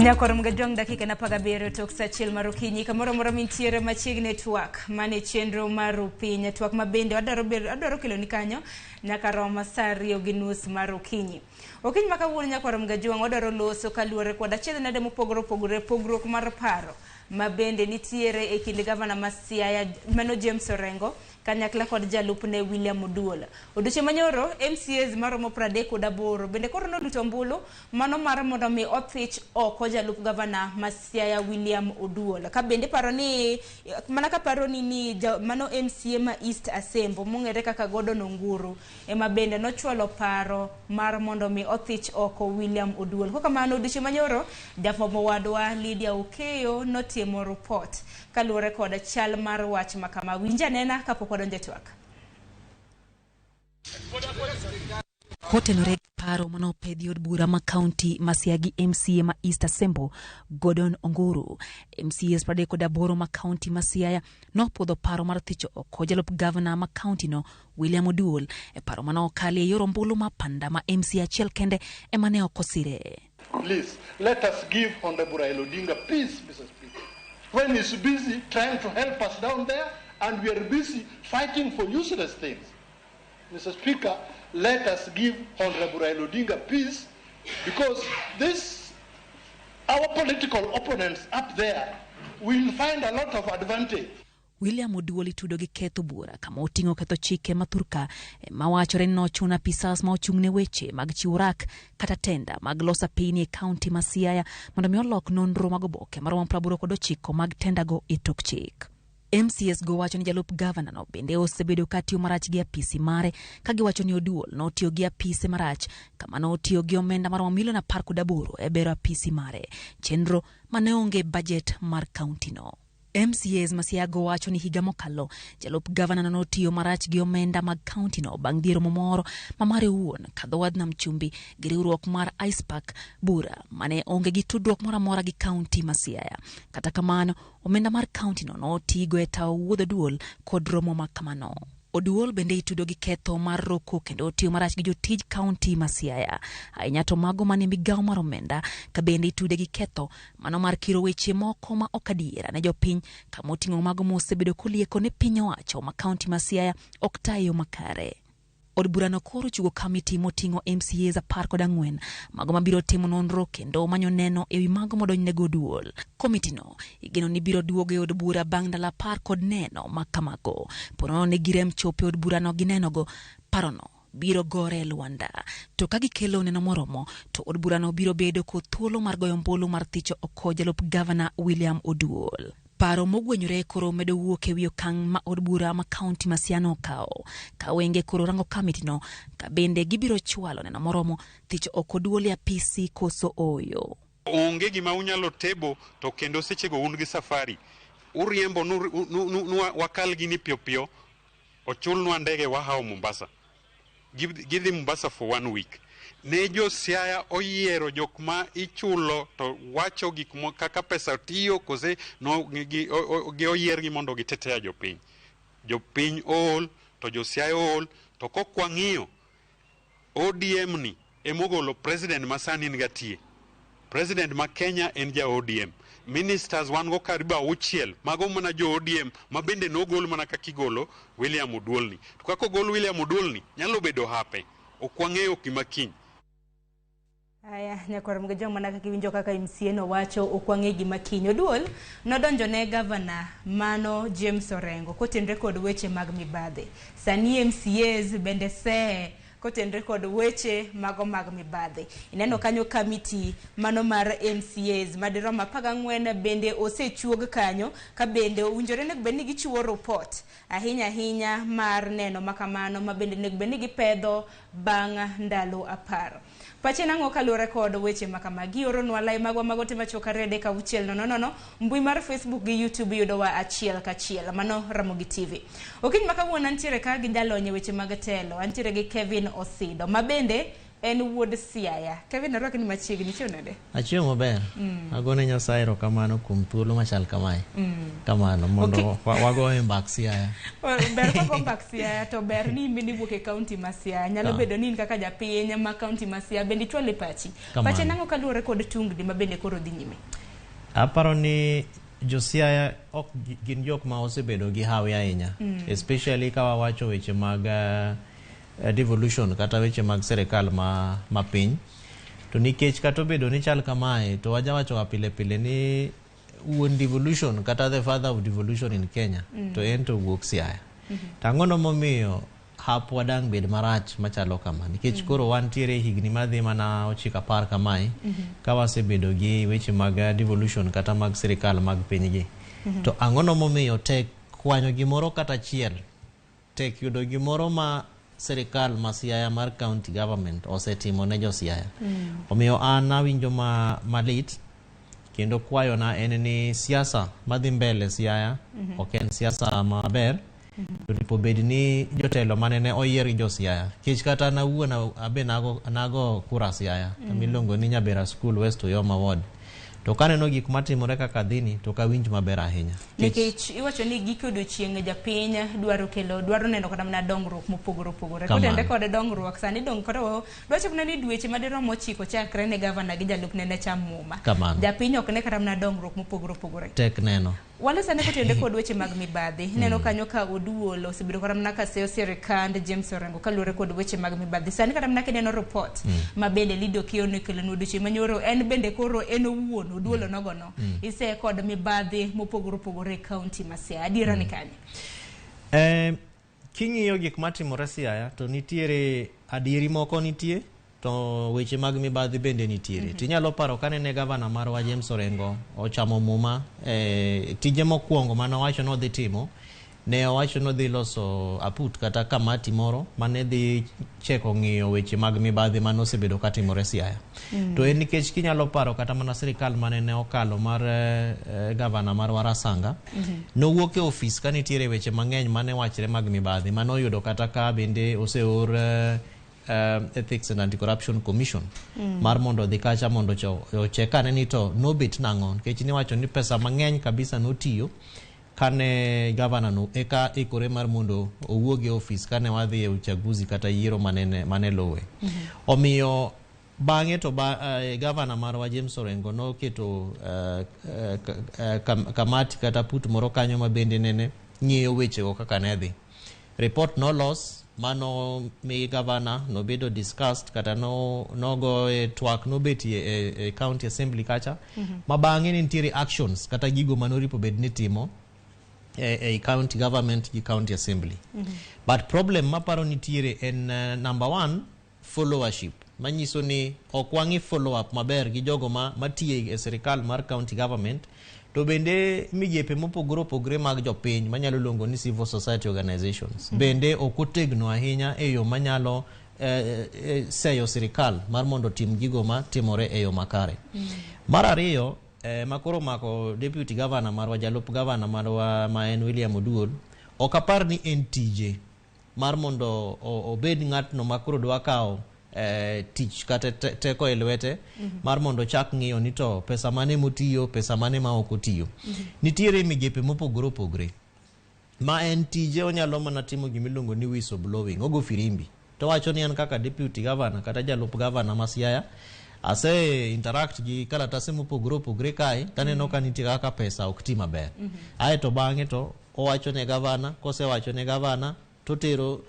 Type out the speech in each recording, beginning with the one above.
Nyakoro mgajong dakika na pagabero tok sa chil marukinyi kamoro moro mintiere machiegni network mane chenro marupi network mabende adoro kilo ni kanyo nyaka roma saa 2:30 marukinyi. Okinyi makawuono nyakoro mgajong adoro loso kaluore kod achiedh nade mopogore pogruok mar paro mabende nitiere e kind gavana ma Siaya mano James Orengo kanyakla kod jalup ne William Oduol. Odiochieng' manyoro MCAs maromo 38 bende koro noduto mbulu mano mar mondo mi othich oko jalup gavana ma Siaya William Oduol. Ka bende paro ni mana ka paro ni mano MCA ma East Asembo mong'ere kaka Gordon Onguru ema bende nochwalo paro mar mondo mi othich oko William Oduol. Koka mano odiochieng' manyoro jafwambo wadwa Lydia Okeyo notimo report kaluore kod chal mar wach makama. Winja nena kapok wadonjo e twak. Kotenore paro manopedhi od bura ma county ma Siaya gi MCA ma East Asembo Gordon Onguru. MCAs 38 ma county ma Siaya nopodho paro mar thicho oko jalup governor ma county no William Oduol e paro manokali e yor ombulu ma panda ma MCA achiel kende emane okosire. Please, let us give Honorable Raila Odinga peace, Mr. Speaker. When he's busy trying to help us down there, and we are busy fighting for useless things. Mr. Speaker, let us give Honorable Raila Odinga peace, because our political opponents up there will find a lot of advantage. William Oduol itudo gi ketho bura kama oting'o ketho chike mathurka mawachore nochuna pisas ma ochung'ne weche mag chiurak kata tenda mag losa pini e county ma Siaya mondo mi olok nonro mag oboke maromo 89 mag tenda go e tok chik. MCS go wacho ni jalup governor no bende osebedo katiyo marach gi apisi mare kagiwacho ni Oduol notiyo gi apise marach kama notiyo gi omenda maromo milion 18 e bero apisi mare chenro mane onge budget mar county no. MCAs ma Siaya go wacho ni higa mokalo jalup governor notiyo marach gi omenda mag county no bang' dhiero momoro ma mare wuon kadho wadna mchumbi gi riwruok mar Icepack bura mane onge gi tudruok moro amora gi county ma Siaya. Kata kamano omenda mar county no notigo e tawo wuodho Oduol kod romo ma kamano. Oduol bende itudo gi ketho mar roko kendo otiyo marach gi jotij county ma Siaya. Ahinya to mago mane migawo mar omenda ka bende itude gi ketho mano mar kiro weche moko ma okadiera ne jopiny kama oting'o mago mosebedo kolieko ne piny owacho ma county ma Siaya ok tayo makare. Od burano koro chugo kamiti moting'o MCAs 14 mago mabiro timo nonro kendo manyo neno ewi mago modonjnego Oduol. Komiti no igeno ni biro duogo e od bura bang' ndalo 10 kod neno makamago. Ponono ne girem chope od burano gi nenogo parono biro gore Luanda. To ka gikelo neno moromo to od burano biro bedo kod thuolo mar goyo ombulu mar thicho oko jalup governor William Oduol. Paro mogwenyore koro medo wuok e wi okang' ma od bura ma county ma Siaya okawo. Ka wenge koro rango kamiti no ka bende gibiro chwalo neno moromo thicho oko Oduol e apisi koso oyo. Onge gima unyalo tebo to kendo sechego un gi safari. Uriembo wakal gini pio ochulnwa ndege wahao Mombasa. Give them Mombasa for 1 week. Nejo Siaya oyiero jok ma ichulo to wacho gik kaka pesa tiyo kose no gi oyier gi mondo gitetea jopiny. Jopiny ol to jo Siaya ol to kokwang'iyo ODM ni emogolo president masani ngatie. President ma Kenya en ja ODM. Ministers wan go kariba 6 mago mana jo ODM mabende nogol mana kakigolo William Oduol ni. To kako gol William Oduol ni nyalo bedo hape okwang'eyo kimakiny. Aya nyakoro mgajong manaka kiwinjo kaka MCA no wacho okwange gima kiny. Oduol nodonjo ne governor mano James Orengo kotenre kod weche mag mibadhe. Sani MCAs bende se kotenre kod weche mago mag mibadhe. Ineno kanyo kamiti mano mar MCAs madiroma 14 bende osechuog kanyo ka bende unjore nek bende gichiwo report ahinya mar neno makamano ma bende nek bende gipedho bang' ndalo 10. Pache nango kaluore kod weche makamagi oro nwala magwa magote machoka rede ka uchiel no mbui mar Facebook gi YouTube yudowa achiel kachiel mano Ramogi TV. Okiny makawuono antiere ka gi jalonye weche mag telo antiere gi Kevin Osido mabende en wuod Siaya. Kevin arwaki ni machiegni chonade. Achio maber. Agone Nyasaye erokamano kuom thuolo machal kamae. Kamano mondo wagoye mbak Siaya. Ber ka go mbak Siaya to ber ni mini wuok e kaunti ma Siaya. Nyalo bedo ni kaka japiny ma kaunti ma Siaya bende chwale pachi. Pachi nango kaluore kod tungni ma bende koro dhi nyime. Aparo ni Siaya ok gin jok ma osebedo gi hawi ahinya, especially ka wawacho weche mag devolution kata weche mag serikal ma piny. To nikech kata obedo ni chal kamae to wajawacho pile pile ni wuon devolution kata the father of devolution in Kenya to en to wuok Siaya. Tangono momiyo hap wadang bed marach machalo kama nikech koro wantiere higni madhi mana 9 kamae ka wasebedo gi weche mag devolution kata mag serikal mag pinygi. To angono momiyo tek kwanyo gimoro kata chiel, tek yudo gimoro ma serikal ma Siaya mar county government osetimo ne jo Siaya. Omiyo an awinjo malit kendo kwayo na en ni siasa madhi mbele Siaya ok en siasa maber. To nipo bedi ni jotelo manene oyier gi jo Siaya. Kech kata na wuona abe nago kura Siaya. Milongo ni Nyabera School West Oyoma Ward. To kaneno gik matimore kaka dhini to kawinj maber ahinya. Nikech iwacho ni giko odiochieng' japiny dwaro neno kata mana dongruok mopogore opogore. Kotende kod dongruok sani dong koro dwacho kuna ni dweche madiromo 9 chakre ne gavana gi jalup nene cham muma. Japiny ok ne kata mana dongruok mopogore opogore. Tek neno. Wale sani kotende kod weche mag mibadhi. Neno kanyo ka Oduol osebedo kata mana ka seyo sirikand James Orengo kaluore kod weche mag mibadhi. Sani kata mana kineno report ma bende Lido Kiono kelo nuduchi manyoro en bende koro en owuon Oduol nogono. Ise kod mibadhi mopogore opogore kaunti ma Siaya. Adiera ni kanye? King'iyo gik matimore Siaya to nitiere adieri moko nitie to weche mag mibadhi bende nitiere. Tinyalo paro kanene gavana marwa James Orengo ochamo muma tije mokwongo mano wacho no dhi timo ne owacho no dhi loso aput kata kamati moro mane dhi cheko ng'iyo weche mag mibadhi mano osebedo katimore Siaya. To en nikech kinyalo paro kata mana serikal manene okalo mar gavana marwa Rasanga nowuok e ofis ka nitiere weche mang'eny mane wachre mag mibadhi mano oyudo kata ka bende oseor Ethics and Anti-Corruption Commission mar mondo dhi kacha mondo chekane ni to nobet nango nikech ni wacho ni pesa mang'eny kabisa notiyo kane gavana no eka ikore mar mondo owuoge ofis kane wadhi e uchaguzi kata yiero mane lowe. Omiyo bang'e to gavana marwa James Orengo no keto kamati kata put moro kanyo ma bende nene ng'iyo weche go kaka ne dhi. Report no los mano mi gavana no bedo discussed kata no go twak no beti e county assembly kacha mabang'e ni nitiere actions kata gigo manoripo bed ni timo e county government gi county assembly. But problem maparo nitiere en number 1 followership manyiso ni okwangi follow up maber gi jogo matiye e serikal mar county government to bende migepe mopogore opogore mag jopiny manyalo luongo ni civil society organizations bende okotegno ahinya e yo manyalo seyo serikal mar mondo tim gigo ma timore e yo makare. Mar ariyo makoro mako deputy governor marwa jalup governor marwa ma en William Oduol okapar ni en tije mar mondo obed ng'atno makoro dwa kawo tich kata teko e lwete mar mondo chak ng'iyo ni to pesa mane motiyo pesa mane ma ok otiyo. Nitiere migepe mopogore opogore ma en tije onyalo mana timo gimiluongo ni whistle blowing, ogo firimbi to wacho ni an kaka deputy governor kata jalup governor ma Siaya ase interact gi kalatase mopogore opogore kae taneno ka nitie kaka pesa ok ti maber. Ae to bang'e to owacho ne gavana, kosewacho ne gavana to tero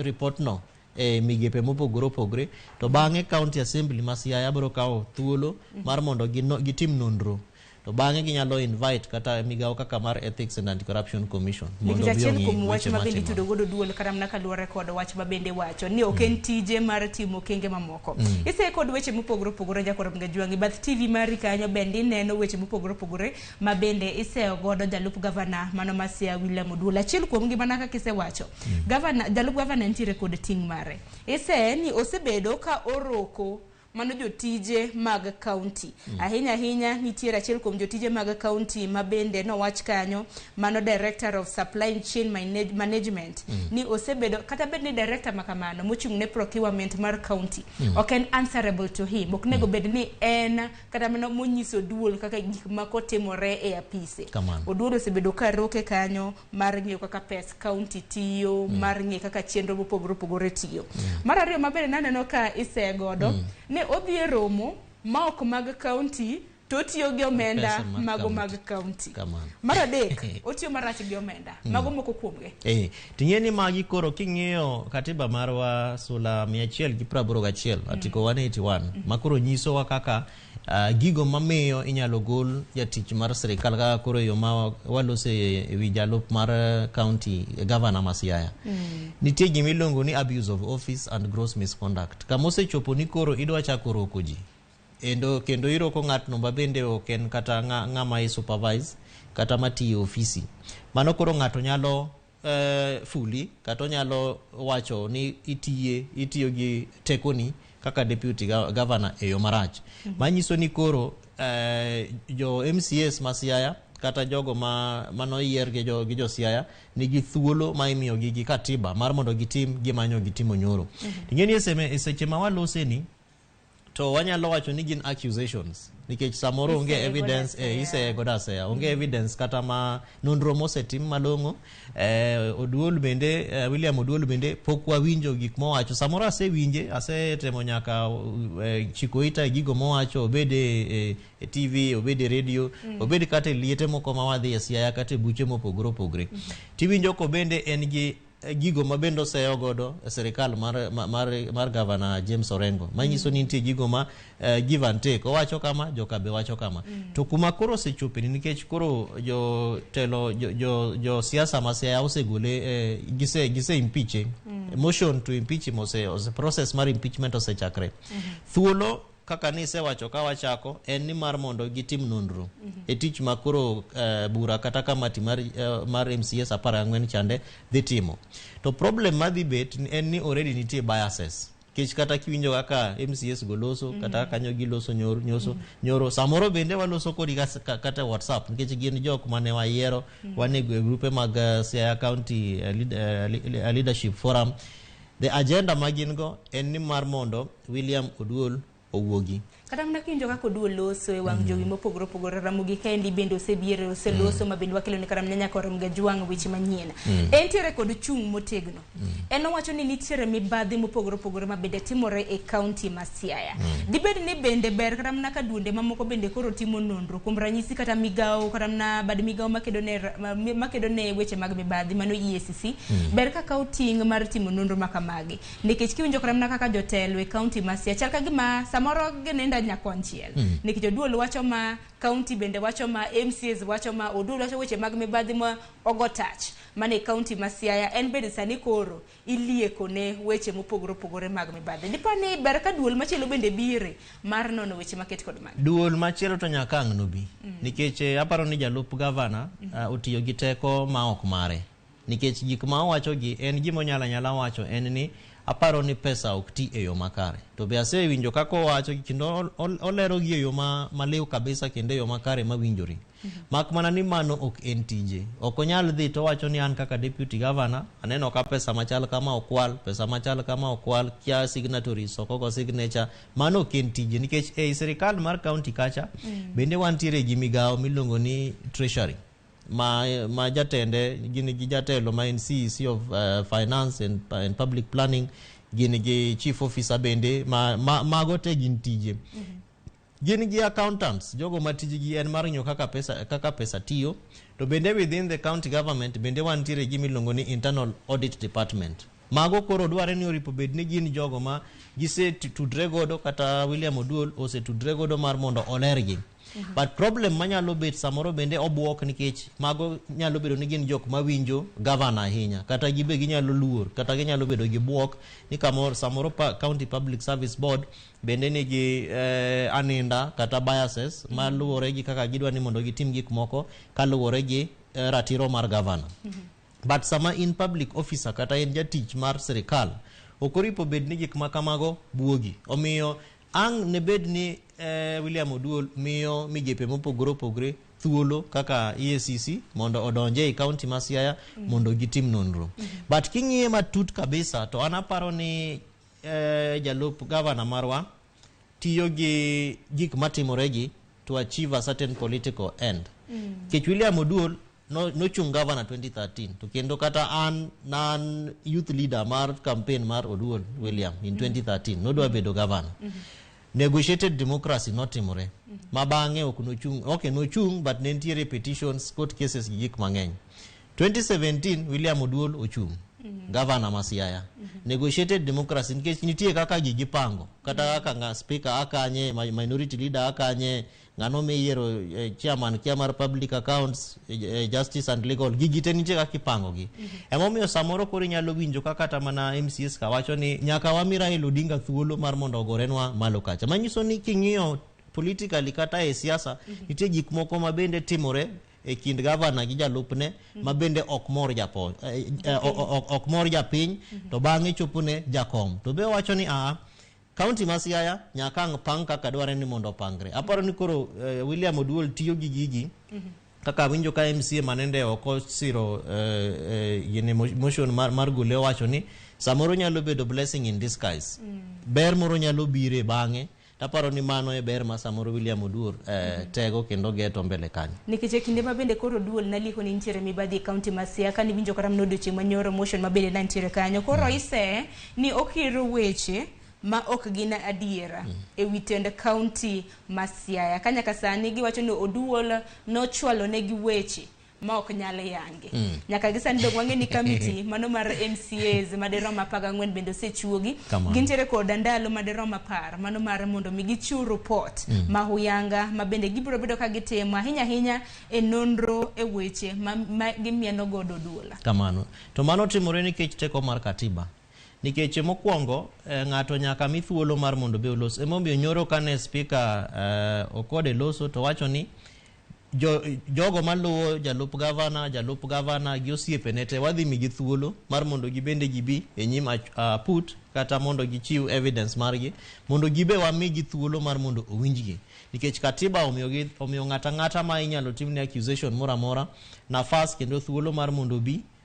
report no migepe mopogore opogore to bang'e county assembly ma Siaya biro kawo thuolo mar mondo gitim nonro to bang'e ginyalo invite kata migawo kaka mar Ethics and Anti-Corruption Commission mondo biongi weche mabende tudo godo Oduol karamna kaluore kod wach mabende wacho ni ok en tije mar timo kenge mamoko. Ise kod weche mopogore opogore jakoro ngajwangi bath TV mari kanyo bende neno weche mopogore opogore mabende ise godo jalup gavana mano ma Siaya William Oduol. Achiel kuom gima naka kise wacho gavana jalup gavana nitiere kod ting mare ise ni osebedo ka oroko mano jotije mag county. Ahinya nitiere achiel kuom jotije mag county mabende nowach kanyo, mano Director of Supply Chain Management, ni osebedo kata bed ni director makamano mochung' ne procurement mar county, ok en answerable to him, ok nego bed ni en kata mano monyiso Oduol kaka gik mako timore e apise. Oduol osebedo ka roke kanyo mar ng'iyo kaka pes county tiyo, mar ng'iyo kaka chenro mopogore tiyo. Mar ariyo mabende naneno ka isegodo ne odhi e romo ma ok mag county to tiyo gi omenda mago mag county. Mar adek otiyo marach gi omenda mago moko kuomge. Ting'eni magi koro king'iyo katiba marwa sula 181 article 181 makoro nyisowa kaka gigo mamiyo inyalo gol jatich mar sirikal kaka koro yo ma walose ewi jalup mar county governor ma Siaya. Nitie gima iluongo ni abuse of office and gross misconduct. Kama osechopo ni koro idwa chako roko ji kendo iroko ng'atno mabende ok en kata ng'ama i supervise kata matiyo ofisi, mano koro ng'ato nyalo fuli kata nyalo wacho ni itiyo gi tekoni kaka deputy governor e yo marach. Manyiso ni koro jo MCS ma Siaya kata jogo manoyier gi jo Siaya nigi thuolo ma imiyo gi katiba mar mondo gitim gimanyo gitimo nyoro. Ting'eni e seche ma walose ni to wanyalo wacho ni gin accusations nikech samoro onge evidence isegoda Siaya onge evidence kata ma nonro mosetim malong'o. Oduol bende William Oduol bende pok wawinjo gik mowacho, samoro asetemo nyaka chiko ita gigo mowacho, obede TV, obede radio, obede kata liete moko ma wadhi e Siaya kata buche mopogore. Tiwinjo ko bende en gi gigo mabendo oseyo godo serikal mar Gavana James Orengo, manyiso ni nitie gigo ma give and take, owacho kama jokabe wacho kama. To kuma koro osechopeni nikech koro jo siasa ma Siaya osegole gise impeach, motion to impeach ose process mar impeachment osechakre. Thuolo kaka ni sewacho ka wachako en ni mar mondo gitim nonro e tich makoro bura kata kamati mar MCS 14 chande dhi timo. To problem madhi bet en ni already nitie biases, kech kata kiwinjo kaka MCS goloso kata kanyo giloso nyoro samoro bende waloso kodi kata WhatsApp nikech gin jok mane wayiero wane grupe mag Siaya County Leadership Forum. The agenda magin go en ni mar mondo William Oduol owuogi. Kata mna kinjo kako Oduol loso e wang jowi mopogore Ramogi kendi bende osebiere oseloso mabende wakelo ni karam nyanya koram ga juang weche manyien. Entiere kod chung motegno. En owacho ni nitiere mibadhi mopogore mabende timore e county ma Siaya. Dibed ni bende ber karam na kaduonde mamoko bende koro timo nonro kuom ranyisi kata migao karam na bad migao makedo ne weche mag mibadhi mano EACC ber kaka uting mar timo nonro makamagi. Nikech kiwinjo karam na kaka jotelo e county ma Siaya chal ka gima samoro genenda nyakonchiel. Nikech Oduol wacho ma county bende wacho ma MCS wacho ma Oduol wacho weche mag mibadhi ma ogotach mane county ma Siaya en bende sani koro ilieko ne weche mopogore mag mibadhi. Dipani ber ka duol machielo bende bire mar nono weche maket kod mag duol machielo to nyaka ang' no bi nikech aparo ni jalup gavana otiyo gi teko ma ok mare nikech gik ma owacho gi en gimo nyala wacho en ni aparo ni pesa ok ti e yo makare. To be ase winjo kako wacho kendo olero gi e yo maliw kabisa kendo e yo makare mawinjori. Mak mana ni mano ok en tije. Ok onyal dhi to wacho ni an kaka deputy governor aneno ka pesa machal kama okwal, pesa machal kama okwal, kia signatories okogo signature, mano ok en tije nikech e sirikal mar county kacha bende wantiere gi migao miluongo ni treasury. Ma jatende gini gi jatelo ma en CEC of finance and public planning, gini gi chief officer bende mago te gin tije. Gini gi accountants jogo matiji gi en mar nyo kaka pesa tiyo. To bende within the county government bende wantiere gi miluongo ni internal audit department. Mago koro dware ni oripo bed ni gin jogo ma gise tudre godo kata William Oduol ose tudre godo mar mondo olergi. But problem manyalo bet samoro bende obuok nikech mago nyalo bedo ni gin jok mawinjo governor ahinya kata gibe ginyalo luor kata ginyalo bedo gi buok ni kamoro samoro county public service board bende nigi aninda kata biases maluwore gi kaka gidwa ni mondo gitim gik moko kaluwore gi ratiro mar governor. But sama in public officer kata in jatich mar sirikal okoripo bed ni gik makamago buogi. Omiyo ang ne bed ni William Oduol miyo migepe mopogore opogore thuolo kaka EACC mondo odonje e county ma Siaya mondo gitim nonro. But king'iye matut kabisa to anaparo ni jalup gavana marwa tiyo gi gik matimoregi to achieve a certain political end. Kech William Oduol no chung gavana 2013 to kendo kata nan youth leader mar campaign mar Oduol William in 2013 no dwa bedo gavana. Negotiated democracy notimore. Mabange ok no chung but nentiere petitions, court cases gik mang'eny. 2017 William Oduol ochung gavana ma Siaya. Negotiated democracy nikech nitie kaka gigipango kata kaka speaker akanye, minority leader akanye, ngano meyiero chairman kia mar public accounts, justice and legal gigite nitie kaka ipango gi. Emomiyo samoro koro nyalo winjo kaka tamana MCS kawacho ni nyaka wamira Raila Odinga thuolo mar mondo ogorenwa malo kacha. Manyiso ni king'iyo politically kata e siasa nitie gik moko mabende timore e kind gavana gi jalupne mabende ok mor japiny to bang'e chopone jakom. To be wacho ni county ma Siaya nyaka pang kaka dware ni mondo pangre. Aparo ni koro William Oduol tiyo gi gigi kaka winjo ka MCA manende oko siro motion mar gole wacho ni samoro nyalo bedo blessing in disguise. Ber moro nyalo bire bang'e. Taparo ni mano e ber ma samoro William Oduol tego kendo geto mbele kanyo. Nikech kinde mabende koro Oduol naliko ni ntiere mibadhi county ma Siaya kani winjo kata mnodo chieng' manyoro motion mabende na ntiere kanyo. Koro ise ni okiro weche ma ok gina adiera e witend county ma Siaya. Kanya kasani giwacho ni Oduol no chwalo ne gi weche ma ok nyale yange. Nyaka gisani dog wange ni committee mano mar MCAs maderoma 14 bende osechuogi. Gintere kod ndalo maderoma 10 mano mar mondo migichiw report ma huyanga mabende gibiro bedo ka gitemo hinya e nonro e weche ma gimieno godo Oduol. Kamano. To mano timore nikech teko mar katiba. Nikech mokwongo ng'ato nyaka mi thuolo mar mondo be olos. Emomiyo nyoro kane speaker okode loso to wacho ni jogo maluwo jalup gavana gi osiepe nete wadhi migi thuolo mar mondo gibende gibi e nyim put kata mondo gichiw evidence margi mondo gibe wamigi thuolo mar mondo owinjgi. Nikech katiba omiyo ng'ata ma inyalo timne accusation mora mora nafas kendo thuolo mar mondo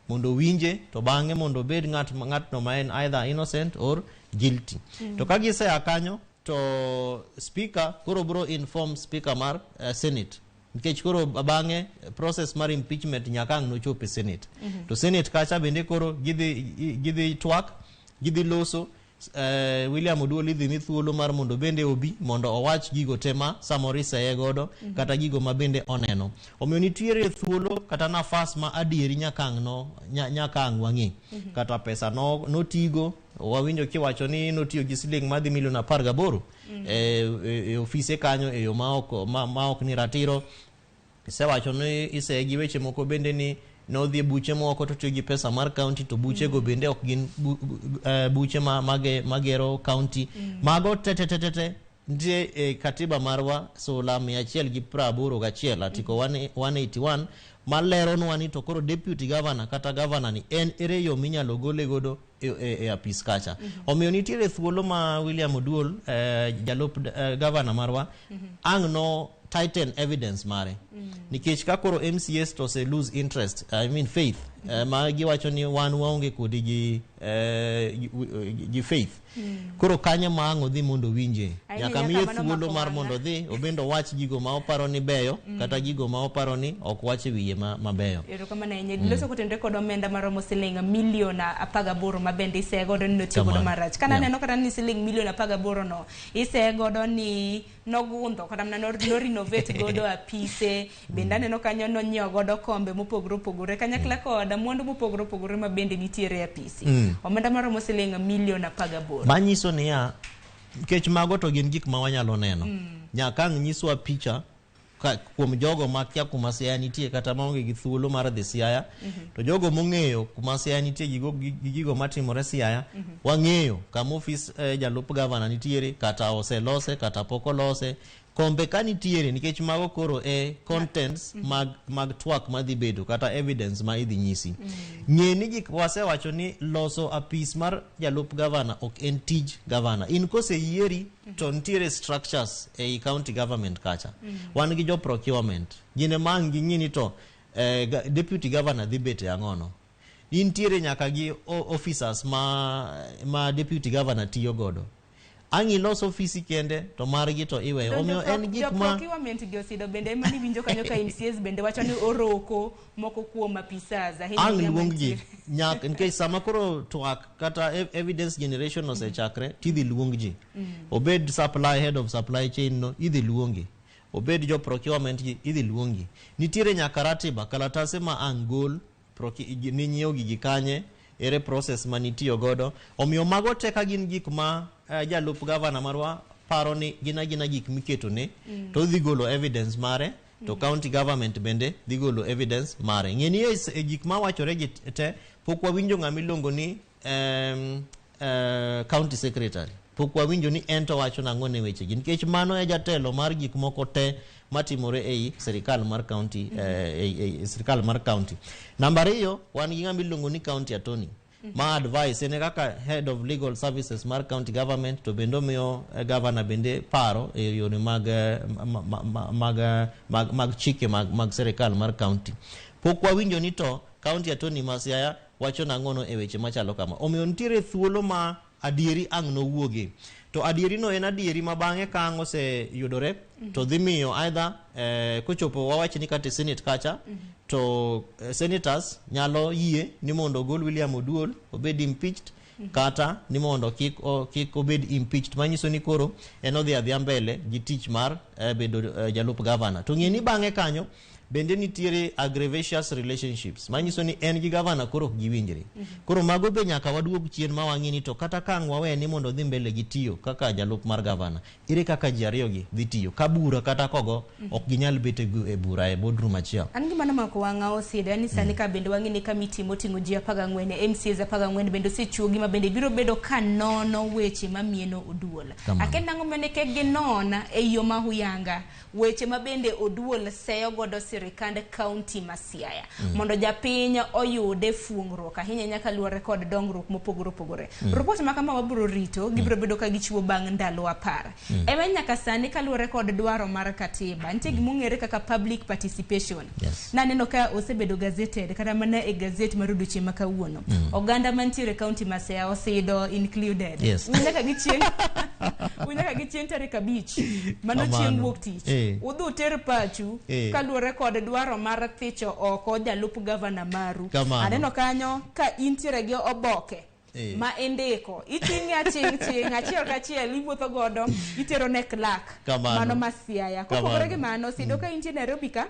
mondo winje to bang'e mondo bed ng'atno ma en either innocent or guilty. To kagise akanyo to speaker koro bro inform speaker mar Senate. Nikech koro bang'e process mar impeachment nyaka no chope Senate. To Senate kacha bende koro gidhi twak, gidhi loso William Oduol idhi mi thuolo mar mondo bende obi mondo owach gigo tema samori seye godo kata gigo mabende oneno. Omiyo nitiere thuolo kata nafas ma adieri nyakang wang'e. Kata pesa notigo wawinjo kiwacho ni notiyo gi siling madhi milion 18 e ofise kanyo e yo ma ok ni ratiro. Isewacho ni isegi weche moko bende ni nodhi buche moko to tiyo gi pesa mar county to buche go bende ok gin buche magero county. Mago tete ntie katiba marwa sola 181 article 181 malero nwani to koro deputy governor kata governor ni en ere yo minyalo gole godo e apis kacha. Omiyo nitiere thuolo ma William Oduol jalup governor marwa ang no tighten evidence mare. Nikech ka koro MCS to se lose interest, faith. Ma giwacho ni wan waonge kodi gi faith. Koro kanya ma ang odhi mondo winje. Nyaka miye thuolo mar mondo dhi obendo wach gigo ma oparo ni beyo kata gigo ma oparo ni ok wach wiye mabeyo. Ero kama na yenye loso kutendre kod omenda maromo siling milion 18 mabende isegodo ni notiyo godo marach. Kana neno kata ni siling milion 18 no isegodo ni nogundo kata no renovate godo apise benda neno kanyo no nyiewo godo kombe mopogore kanyakla koda mwandu mopogore mabende nitiere apisi. Omenda maromo siling milion 18. Manyiso ni kech mago to gin gik ma wanyalo neno. Nyaka nyiswa picha kuom jogo makia kuma Siaya nitie kata maonge gi thuolo mar dhi Siaya. To jogo mong'eyo kuma Siaya nitie gigo matimore Siaya wang'eyo kama ofis jalup gavana nitiere kata oselose kata pok olose kombe kanitiere nikech mago koro contents mag twak madhi bedo kata evidence ma idhi nyisi. Ng'e ni gik wasewacho ni loso apis mar jalup gavana ok en tij gavana. In kose yieri to nitiere structures ei county government kacha. Wan gi jo procurement. Gine mang gi ng'ini to deputy governor dhi bete ang'ono. Intiere nyaka gi officers ma deputy governor tiyo godo. Ang ilos ofisi kende to margi to iwe omiyo en gik ma procurement gi osido bende mani winjo kanyo ka MCS bende wacho ni oroko moko kuom apisas ang luong ji nyak nke sama koro twak kata evidence generation osechakre tidhi luong ji obed supply head of supply chain no idhi luongi obed jo procurement ji idhi luongi nitiere nyaka ratiba kalatase ma angol ni nyiew gi kanye ere process manitiyo godo omiyo mago teka gin gik ma jalup gavana marwa paro ni gina gik miketo ne to dhi golo evidence mare to county government bende dhi golo evidence mare. Ng'eni gik ma wachore gi te pok wawinjo ng'ama iluongo ni county secretary pok wawinjo ni ento wacho nang'o ne weche gi nikech mano e jatelo mar gik moko te matimore ei sirikal mar county sirikal mar county. Namba 2 wan gi ng'ama iluongo ni county attorney ma advice ene kaka head of legal services mar county government to bendo miyo governor bende paro e yore mag chike mag sirikal mar county. Pok wawinjo ni to county attorney ma Siaya wacho nang'ono e weche machalo kama. Omiyo nitiere thuolo ma adieri ang' no wuoge to adieri no en adieri ma bang'e ka ang' oseyudore to dhi miyo either kochopo wawach ni kata senate kacha to senators nyalo yie ni mondo ogol William Oduol obed impeached kata ni mondo kik obed impeached manyiso ni koro en odhi adhia mbele gi tich mar bedo jalup gavana. To ng'e ni bang'e kanyo bende nitiere aggravacious relationships manyiso ni en gi gavana koro ok giwinjre. Koro mago be nyaka waduog chien ma wang'i ni to kata ka wawe ni mondo dhi mbele gi tiyo kaka jalup mar gavana ire kaka ji ariyo gi dhi tiyo ka bura kata kogo ok ginyal bete e bura e boardroom achiel. An gima namako wang'a osida ni sani ka bende wang'i ni kamiti moting'o ji 14 MCs 14 bende osechuogi ma bende biro bedo ka nono weche mamieno Oduol. Aken nang'o meneke ginona e yo mahuyanga weche ma bende Oduol seyo godo sirikand county ma Siaya mondo japiny oyude fuong'ruok ahinya nyaka luwore kod dongruok mopogore opogore. Report ma kama wabiro rito gibiro bedo ka gichiwo bang' ndalo 10. Ema nyaka sani ka luwore kod dwaro mar katiba nitie gimong'ere kaka public participation. Naneno ka osebedo gazeted kata mana e gazet mar odiochieng' ma kawuono. Oganda mantiere county ma Siaya osido included. Nyaka gichieng' tarik 5 mano chieng' wuok tich. Udhu ter pachu kaluwore kod dwaro mar Thicho oko jalup gavana maru. Aneno kanyo ka intiere gi oboke ma indiko iting'e achiel kachiel iwuotho godo itero ne clerk mano ma Siaya. Kopogore gi mano sido ka intie Nairobi ka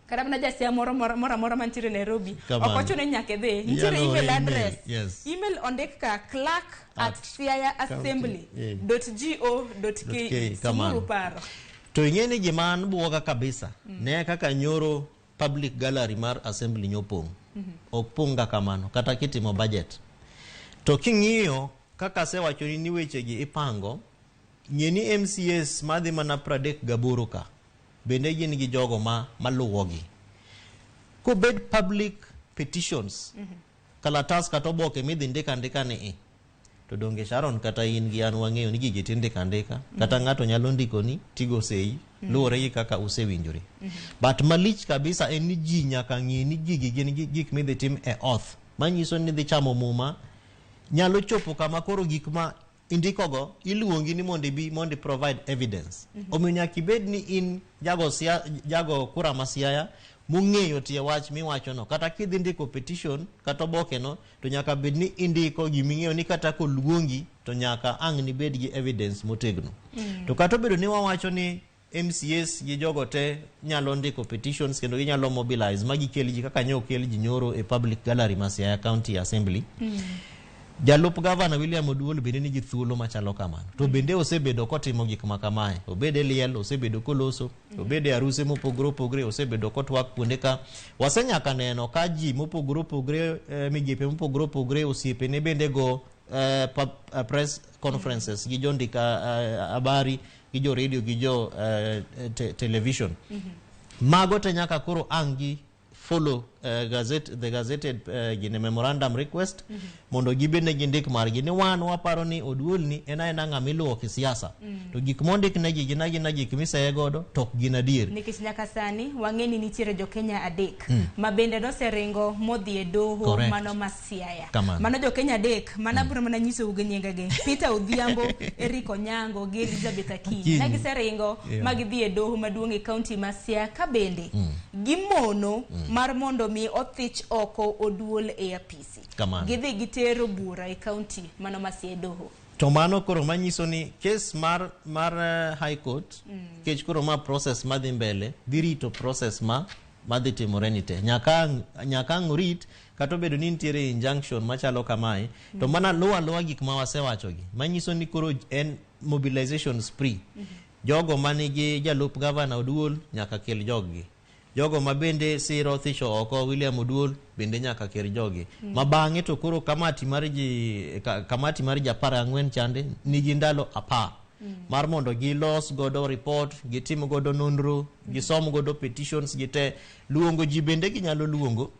kata mana jasia moro mantiere Nairobi ok ochuno nyaka dhi nitiere email address email ondik ka clerk@siayaassembly.go.ke simuru paro. To ing'eni gima an buoga kabisa ne kaka nyoro public gallery mar assembly nyopong ok ponga kamano kata kitimo budget to king'iyo kaka sewacho ni weche gi ipango ng'eni MCS madhi mana 38 ka bende gin gi jogo maluwogi kobed public petitions kalatas kata oboke midhi ndika ni to donge Sharon kata in gi an wang'eyo ni gige tinde kandika kata ng'ato nyalo ndiko ni tigo sei luwore gi kaka usewinjore but malich kabisa en ni ji nyaka ng'e ni gigi gin gik midhi tim e oath manyiso ni dhi chamo muma nyalo chopo kama koro gik ma indikogo iluongi ni mondo provide evidence. Omiyo nyaka ibed ni in jago kura ma Siaya mung'eyo tie wach miwacho no kata kidhi ndiko petition kata oboke no to nyaka bed ni indiko giming'eyo ni kata koluongi to nyaka ang' ni bed gi evidence motegno. To kata obedo ni wawacho ni MCS gi jogo te nyalo ndiko petitions kendo ginyalo mobilize magi kel ji kaka nyo kel ji nyoro e public gallery ma Siaya County Assembly. Jalup gavana William Oduol bende nigi thuolo machalo kamano. To bende osebedo kotimo gik makamae. Obede liel, osebedo koloso, obede aruse mopogore opogore, osebedo kotwak kuonde ka. Wasenyaka neno ka ji mopogore opogore, migepe mopogore opogore osiepe ne bende go press conferences gi jondika habari gi jo radio gi jo television mago te nyaka koro angi follow the gazetted gine memorandum request mondo gibene gindik margi ni wan waparo ni Oduol ni ena ngamiluo kisiasa to gik mondik ne gina gik miseye godo tok gina dier nikech nyaka sani wang'eni nitiere jo Kenya adek ma bende noseringo modhi e doho mano ma Siaya mano jo Kenya adek mana bro mana nyiso uge nyingege Peter Odhiambo Eric Onyango gi Elizabeth Akinyi na giseringo magidhi e doho maduong' e county ma Siaya ka bende gimono mar mondo mi othich oko Oduol e apisi gidhi gitero bura e county mano ma Siaya doho to mano koro manyiso ni case mar high court kech koro ma process madhi mbele dirito process madhi timore nite nyaka ngurit kato bedo ni nitiere injunction machalo kamae to mana lowa gik ma wasewachogi manyiso ni koro en mobilization spree jogo manigi jalup gavana Oduol nyaka kel joggi jogo mabende siro Thicho oko William Oduol bende nyaka ker jogi mabang'e to koro kamati mar 14 chande nigi ndalo apa mar mondo gilos godo report gitim godo nonro gisom godo petitions gite luongo ji bende ginyalo luongo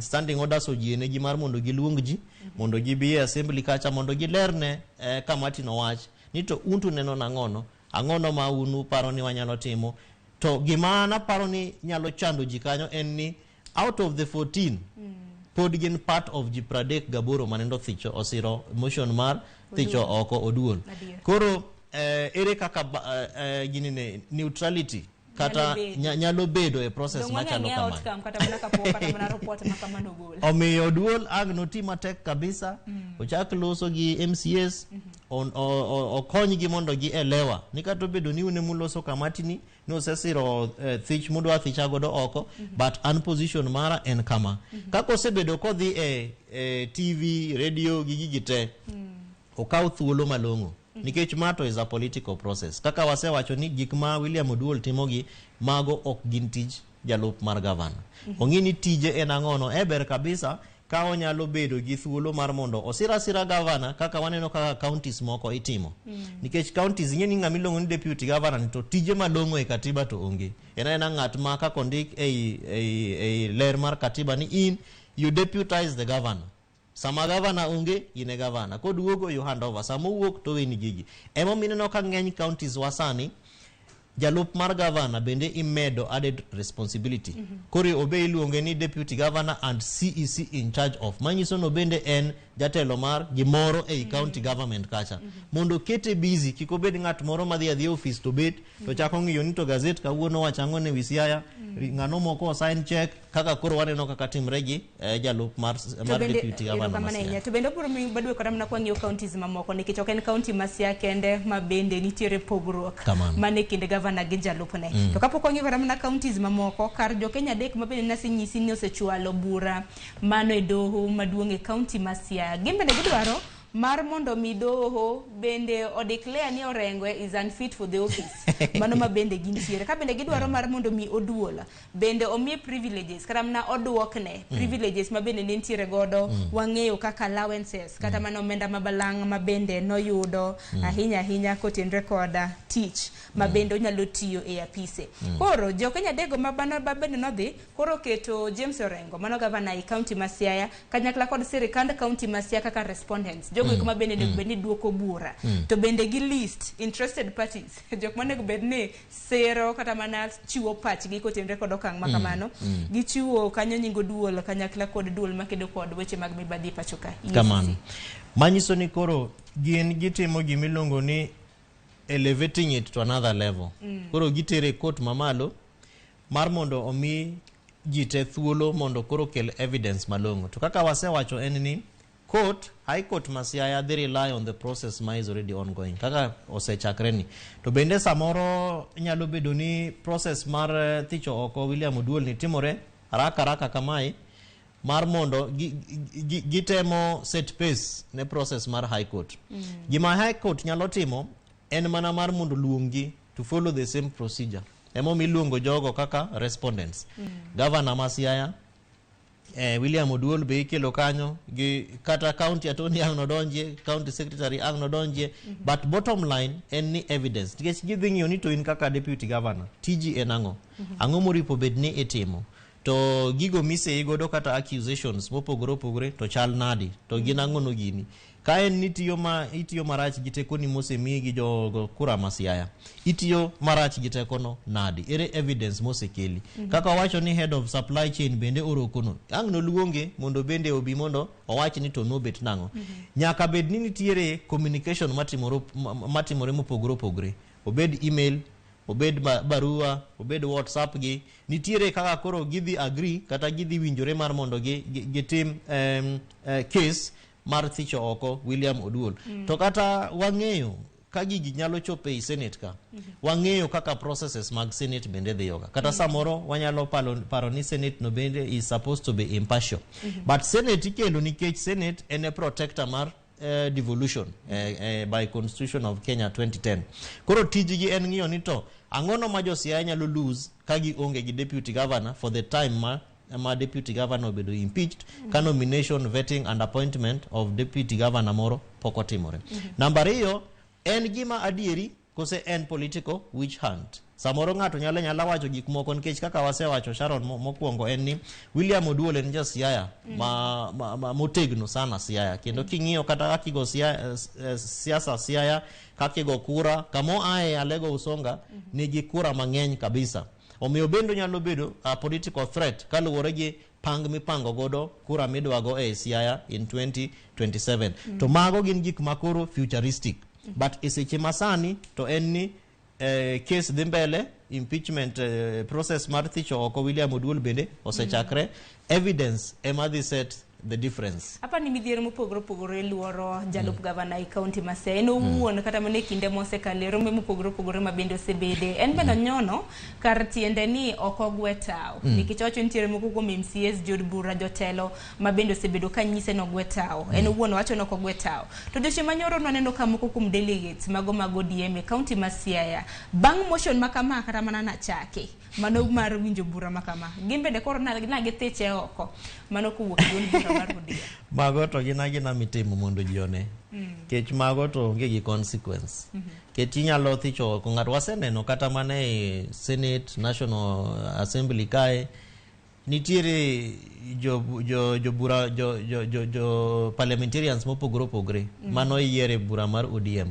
standing orders ojiene gi mar mondo giluong ji mondo gibi e assembly kacha mondo gilerne kamati no wach ni to untu neno ang'ono ma unu paro ni wanyalo timo to gimana paro ni nyalo chando ji kanyo en ni out of the 14 pod gin part of ji pradek gaboro manendo Thicho osiro motion mar Thicho oko Oduol koro ere kaka ginine neutrality kata nyalo bedo e process machalo kama omiyo Oduol agno tima tek kabisa ochak loso gi MCS okony gi mondo gi elewa ni kato bedo ni une muloso kamati ni no sesiro Thich mudwa Thicha godo oko but an position mara en kama kako sebedo kodhi e TV radio gi gigite okaw thuolo malongo nikech mato is a political process kaka wasewacho ni gik ma William Oduol timogi mago ok gin tij jalup mar gavana ong'ini tije en ang'ono eber kabisa ka onyalo bedo gi thuolo mar mondo osira gavana kaka waneno kaka counties moko itimo nikech counties ng'eni ng'ama iluongo ni deputy governor to tije malong'o e katiba to onge ena ng'at ma ka kondik ei ler mar katiba ni in you deputize the governor sama gavana onge ine gavana koduogo you hand over sama wuok to weni gigi emo mineno ka ng'eny counties wasani jalup mar gavana bende imedo added responsibility kori obe iluonge ni deputy governor and CEC in charge of manyiso no bende en jatelo mar gimoro ei county government kacha mondo kete busy kiko bed ng'at moro madhi office to bet to chako ng'iyo ni to gazette kawuono wachango ne Siaya ng'ano moko sign check kaka koro waneno kaka timre gi jalup mar deputy governor to bende puro mi badwe kora mna kwa ng'iyo counties mamoko nikech ok en county ma Siaya kende ma bende nitiere pogruok mane kinde gavana gi jalupne to kapok ng'iyo kora mna counties mamoko kar jo Kenya adek ma bende nasinyisi ni osechwalo bura mano e doho maduong' e county ma Siaya gimbe ne gidwaro mar mondo mi doho bende o declare ni Orengo is unfit for the office mano ma bende gintiere ka bende gidwaro mar mondo mi Oduol bende omi privileges karamna oduokne privileges ma bende nitiere godo wang'eyo kaka allowances kata mano omenda mabalang' ma bende noyudo ahinya kotenre koda tich ma bende onyalo tiyo e apise koro jo Kenya dego ma bende nodhi koro keto James Orengo mano gavana e county ma Siaya kanyakla kod sirikand county ma Siaya kaka respondents jogo kuma bende nego bedni duoko bura to bende gi list interested parties jok manego bedni sero kata mana chiwo pachgi kotenre kod okang' makamano gichiwo kanyo nyingo Duol kanyakla kod Duol makedo kod weche mag mibadhi pacho ka kamano manyiso ni koro gin gitimo gimilongo ni elevating it to another level koro gitere court mamalo mar mondo omi jite thuolo mondo koro kel evidence malongo to kaka wasewacho en ni high court ma Siaya they rely on the process ma is already ongoing kaka osechakreni to bende samoro nyalo bedo ni process mar Thicho oko William Oduol ni timore haraka kamae mar mondo gitemo set pace ne process mar high court gima high court nyalo timo en mana mar mondo luongi to follow the same procedure emo miluongo jogo kaka respondents governor ma Siaya William Oduol be ikelo kanyo gi kata county attorney ang nodonje, county secretary ang nodonje, but bottom line en ni evidence. Tikech gidhi ng'iyo ni to in kaka deputy governor, tiji en ang'o? Ang'o moripo bedni itimo? To gigo mise igodo kata accusations mopogore opogore to chal nadi? To gin ang'o no gini? Ka en ni itiyo marach gi tekoni mosemiyi gi jogo kura ma Siaya, itiyo marach gi tekono nadi? Ere evidence mosekeli? Kaka wacho ni head of supply chain bende orokono, ang' noluonge mondo bende obi mondo owach ni to nobet nang'o. Nyaka bed ni nitiere communication matimore mopogore opogore, obed email, obed barua, obed WhatsApp gi, nitiere kaka koro gidhi agree kata gidhi winjore mar mondo gitim case mar thicho oko William Oduol. To kata wang'eyo ka gigi nyalo chopo e Senate ka, wang'eyo kaka processes mag Senate bende dhiyoga. Kata samoro wanyalo paro ni Senate no bende is supposed to be impartial. But Senate ikelo nikech Senate en a protector mar devolution by Constitution of Kenya 2010. Koro tijigi en ng'iyo ni to ang'ono ma jo Siaya nyalo lose ka gi onge gi deputy governor for the time ma deputy governor obedo impeached, ka nomination, vetting and appointment of deputy governor moro pok otimore. Namba 2, en gima adieri kose en political witch hunt. Samoro ng'ato nyalo wacho gik moko nikech kaka wasewacho Sharon mokwongo en ni William Oduol en ja Siaya motegno sana Siaya, kendo king'iyo kata kakigo siasa Siaya, kakigo kura kamo ae Alego Usonga nigi kura mang'eny kabisa. Omiyo bendo nyalo bedo a political threat kaluwore gi pang mipango godo kura midwago e Siaya in 2027. To mago gin gik makoro futuristic. But eseche masani to en ni case dhi mbele, impeachment process mar thicho oko William Oduol bende osechakre. Evidence ema dhi set the difference. Apa ni midhiero mopogore opogore luoro jalup gavana e county ma Siaya. En owuon kata mane kinde mosekale rombe mopogore opogore ma bende osebede. En bende nyono kar tiende ni oko gwetao. Nikech wacho nitiere moko kuom MCS jod bura jotelo ma bende osebedo ka nyise no gwetao. En owuon wacho no gwetao. To doche manyoro naneno ka moko kuom delegates mago ODM e county ma Siaya. Bang motion makama kata mana na chake. Mano mar winjo bura makama. Gin bende koro na githiche oko. Mano kuwuok bura mar ODM. Mago to gina mitimo mondo jione. Kech mago to onge gi consequence. Kech inyalo thicho oko. Ng'ato waseneno kata mana e Senate, National Assembly kae, nitiere jo parliamentarians mopogore opogore mano yiere bura mar ODM.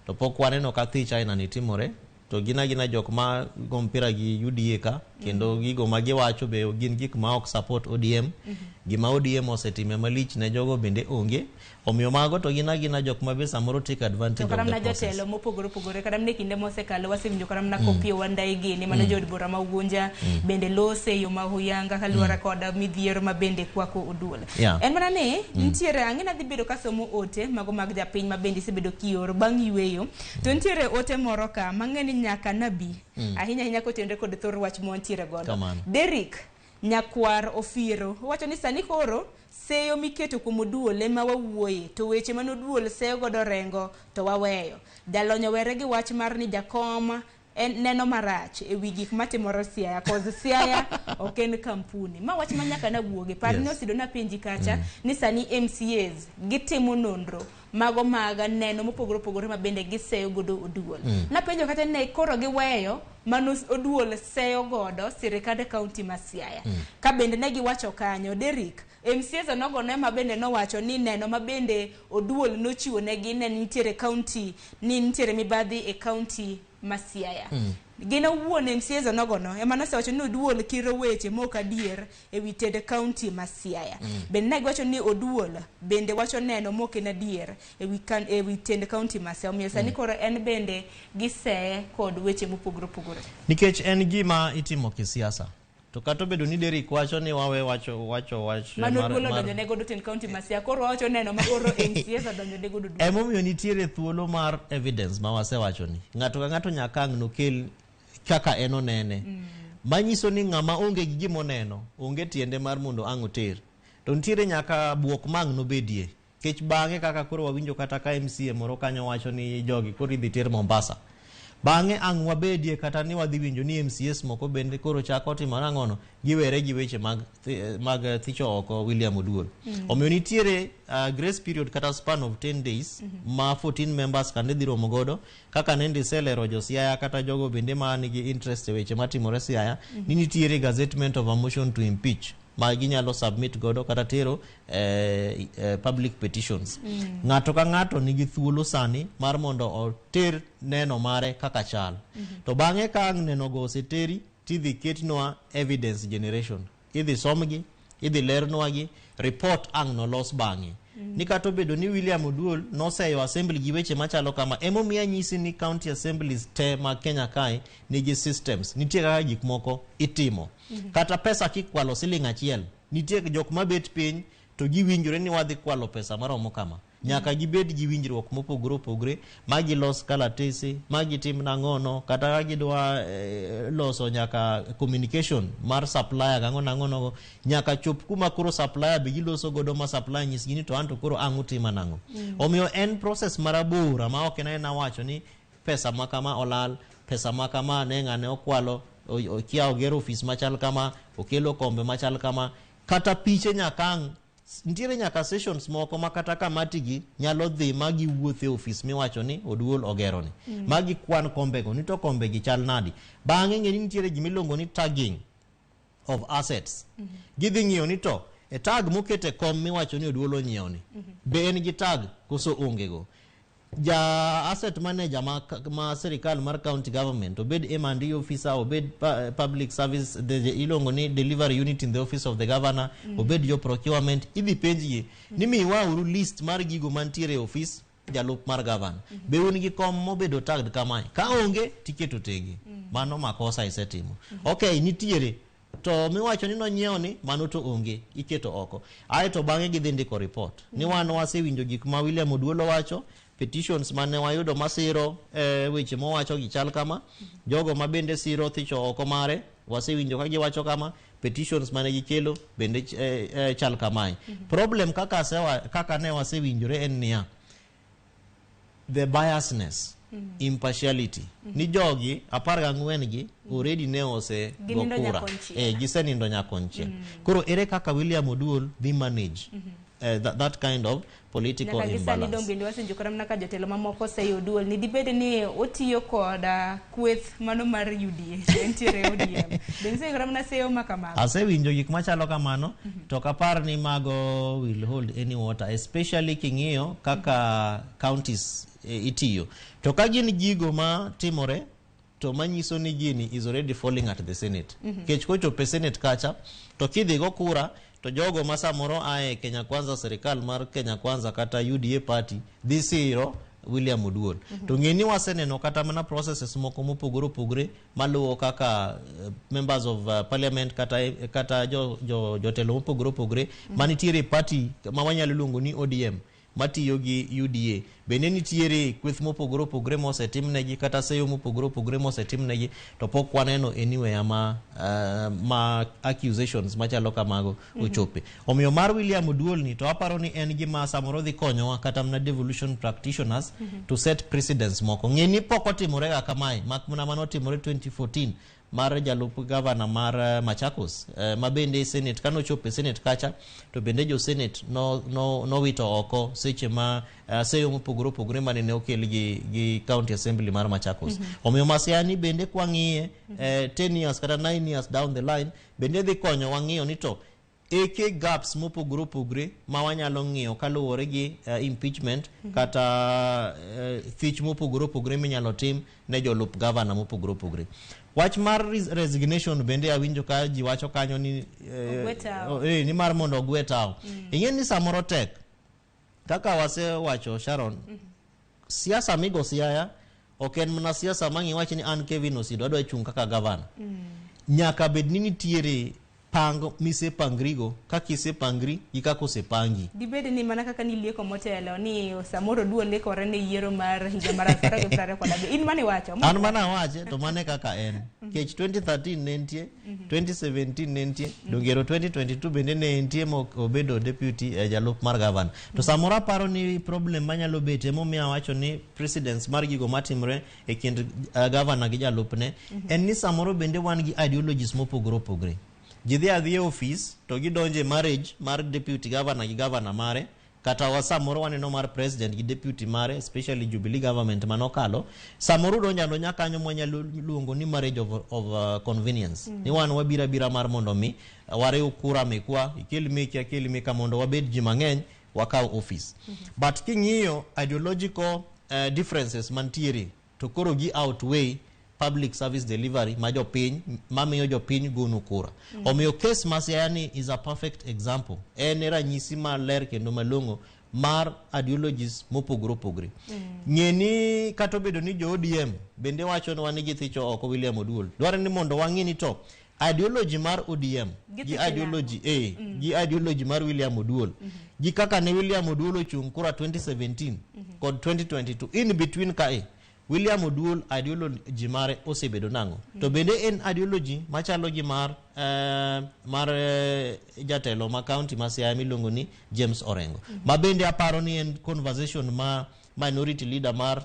To pok waneno ka thich aina nitimore. To gina jok ma go mpira gi UDA ka, kendo gigo ma giwacho be gin gik ma ok support ODM. Gima ODM osetime malich ne jogo bende onge. Omiyo mago to gina jok ma be samoro take advantage of the process. To jotelo mopogore opogore kada mne kinde mosekalo wasewinjo kada mna kopio wandai gini mano jod bura ma Ugunja bende lose yo ma Huyanga kaluwara koda midhiero ma bende kwako Oduol. En mana ne nitiere ang'ina dhi bedo kasomo ote mago mag japiny ma bende sebedo kioro bang' yweyo. To nitiere ote moro ka mang'eni nyaka nabi ahinya kotendre kod thor wach montiere godo. Derrick nyakwar Ofiro wacho ni sani koro seyo miketo kuom Oduol ema wawuoye, to weche man Oduol seyo godo rengo to waweyo. Jalonyo were gi wach mar ni jakom en neno marach e wi gik matimore Siaya, cause Siaya ok en kampuni. Ma wach manyaka na wuoge par ni osido na penji kacha ni sani MCAs gitimo nonro mago maga neno mopogore opogore ma bende giseyo godo Oduol. Na penjo kata ne koro giweyo mano Oduol seyo godo sirikande county ma Siaya. Ka bende ne giwacho kanyo Derrick MCAs nogo ma bende no wacho ni neno ma bende Oduol nochiwo negi ne nitiere county ni nitiere mibadhi e county ma Siaya. Gina wuon MCAs nogono ema nosewacho ni Oduol kiro weche mok adier e wi tede county ma Siaya. Bende ne wacho ni Oduol bende wacho neno mok en adier e wi tede county ma Siaya. Omiyo sani koro en bende giseye kod weche mopogore opogore. Nikech en gima itimo kisiasa. To kato bedo ni Derrick wacho ni wawe wacho mano Oduol donjo ne godo ten county ma Siaya. Koro wacho neno ma koro MCAs donjo ne godo Oduol. Emomiyo nitiere thuolo mar evidence ma wasewacho ni ng'ato ka ng'ato nyaka ang' nokel kaka eno nene. Manyiso ni ng'ama onge gi gimoneno onge tiende mar mondo ang' oter. To nitiere nyaka buok mang' nobedie. Kech bang'e kaka koro wawinjo kata ka MCA moro kanyo wacho ni jogi koro idhi ter Mombasa. Bang'e ang' wabedie kata ni wadhi winjo ni MCS moko bende koro chako timo nang'ono giwere gi weche mag Thicho oko William Oduol. Omiyo nitiere grace period kata span of 10 days ma 14 members kande dhi romo godo kaka nende selero jo Siaya kata jogo bende ma nigi interest e weche matimore Siaya ni nitiere gazettement of a motion to impeach ma ginyalo submit godo kata tero public petitions. Ng'ato ka ng'ato nigi thuolo sani mar mondo oter neno mare kaka chal. To bang'e ka neno go oseteri tidhi ketnwa evidence generation. Idhi somgi, idhi lernwagi, report ang' nolos bang'e. Ni kato bedo ni William Oduol noseyo assembly gi weche machalo kama emomiya nyisi ni county assemblies te ma Kenya kae nigi systems. Nitie kaka gik moko itimo. Kata pesa kikwalo siling achiel. Nitie jok mabet piny to giwinjore ni wadhi kwalo pesa maromo kama. Nyaka gibed gi winjruok mopogore opogore magi los kalatese magi tim nang'ono kata gidwa loso nyaka communication mar supplier gang'ono nyaka chop kuma koro supplier be giloso godo ma supplier nyisgi ni to anto koro ang' utima nang'o. Omiyo en process marabora ma ok en wacho ni pesa makama olal, pesa makama ne ng'ane okwalo, okia ogero office machal kama, okelo kombe machal kama, kata piche nyakang' nitiere nyaka sessions moko makata kamati gi nyalo dhi magi wuothe office miwacho ni Oduol ogero ni. Magi kwan kombego ni to kombegi chal nadi. Bang'e ng'eni nitiere gimilongo ni tagging of assets. Gidhi ng'iyo ni to e tag mokete kom miwacho ni Oduol onyiewo ni. Be en gi tag koso ongego. Ja asset manager ma serikal mar county government obed M&E officer obed public service ilongo ni delivery unit in the office of the governor obed jo procurement idhi penji ni miwa uru list mar gigo mantiere office jalup mar governor be un gi kom mobedo tagged kamae ka onge tiketo tegi mano makosa isetimo. Okay, nitiere to miwacho ni nonyiewo ni mano to onge iketo oko. Ae to bang'e gidhi ndiko report ni wan wasewinjo gik ma William Oduol wacho, petitions mane wayudo masiro weche mowacho gichal kama, jogo mabende siro Thicho oko mare wasewinjo ka giwacho kama, petitions mane gikelo bende chal kamae. Problem kaka ne wasewinjore en niya, the biasness, impartiality. Ni jogi 14 gi already ne ose gokura gisenindo nyakonche. Koro ere kaka William Oduol dhi manage that kind of political imbalance. Bende wasenjokora mnaka jotelo mamoko sei Oduol ni dibede ni otiyo koda kweth mano mar UDA entiere ODM. Bende kora mna seyo makamago. Asewinjo gik machalo kamano to kapar ni mago will hold any water, especially king'iyo kaka counties itiyo. To ka gin gigo ma timore to manyiso ni gini is already falling at the Senate. Kech kochope Senate kacha to kidhi go kura to jogo masamoro ae Kenya Kwanza serikal mar Kenya Kwanza kata UDA party this hero William Oduol. To ng'eni waseneno kata mana processes moko mopogore opogore maluwo kaka members of parliament kata jotelo mopogore opogore manitiere party ma wanyalo luongo ni ODM matiyo gi UDA. Bende nitiere kweth mopogore opogore mosetimnegi kata seyo mopogore opogore mosetimnegi to pok waneno anywhere ma accusations machalo kamago ochope. Omiyo mar William Oduol ni to aparo ni en gima samoro dhi konyowa kata mna devolution practitioners to set precedence moko. Ng'eni pok otimore ga kamae mak mna mano timore 2014 mar jalup gavana mar Machakos mabende Senate kano chope Senate kacha to bende jo Senate no wito oko seche ma seyo mopogore opogore mane ne okel gi county assembly mar Machakos. Omiyo masiani bende kwang'iye 10 years kata 9 years down the line bende dhi konyo wang'iyo ni to eke gaps mopogore opogore ma wanyalo ng'iyo kaluwore gi impeachment kata thich mopogore opogore minyalo tim ne jolup governor mopogore opogore. Wach mar resignation bende awinjo ka ji wacho kanyo ni ni mar mondo ogwe tao. Ing'e ni samoro tek kaka wase wacho Sharon, siasa migo Siaya ok en mana siasa mangi wacho ni an Kevin Osido adwa chung kaka governor. Nyaka bed ni nitiere pango mise pangrigo kaka isepangri gi kaka osepangi. Dibede ni mana kaka nilieko motelo ni samoro duo lekore ne yiero mar higa mar 2020 in mane wacho? An mana wache to mane kaka en. Kech 2013 ne entie, 2017 ne entie, dongero 2022 bende ne entie obedo deputy jalup mar gavana. To samoro aparo ni problem manyalo bet emomiyo wacho ni presidents mar gigo matimre e kind gavana gi jalupne en ni samoro bende wan gi ideologies mopogore opogore. Jidhi adhi office to gidonje marriage mar deputy governor gi governor mare kata wasamoro waneno mar president gi deputy mare, especially Jubilee government manokalo. Samoro donjano nyakanyo mwanyalo luongo ni marriage of convenience. Ni wan wabira mar mondo mi ware ukura mekwa ikeli meka mondo wabed ji mang'eny wakaw office. But king'iyo ideological differences mantiere to koro gi outweigh public service delivery ma jopiny mamiyo jopiny gonu kura. Omiyo case ma Siaya ni is a perfect example. En ranyisi maler kendo malong'o mar ideologies mopogore opogore. Ng'eni kata obedo ni jo ODM bende wacho ni wan gi Thicho oko William Oduol. Dwaro ni mondo wang'i ni to ideology mar ODM gi ideology mar William Oduol gi kaka ne William Oduol ochung kura 2017 kod 2022 in between kae William Oduol ideology mare osebedo nango. To bende en ideology machalo gi mar jatelo ma county ma Siaya miluongo ni James Orengo. Ma bende aparo ni en conversation ma minority leader mar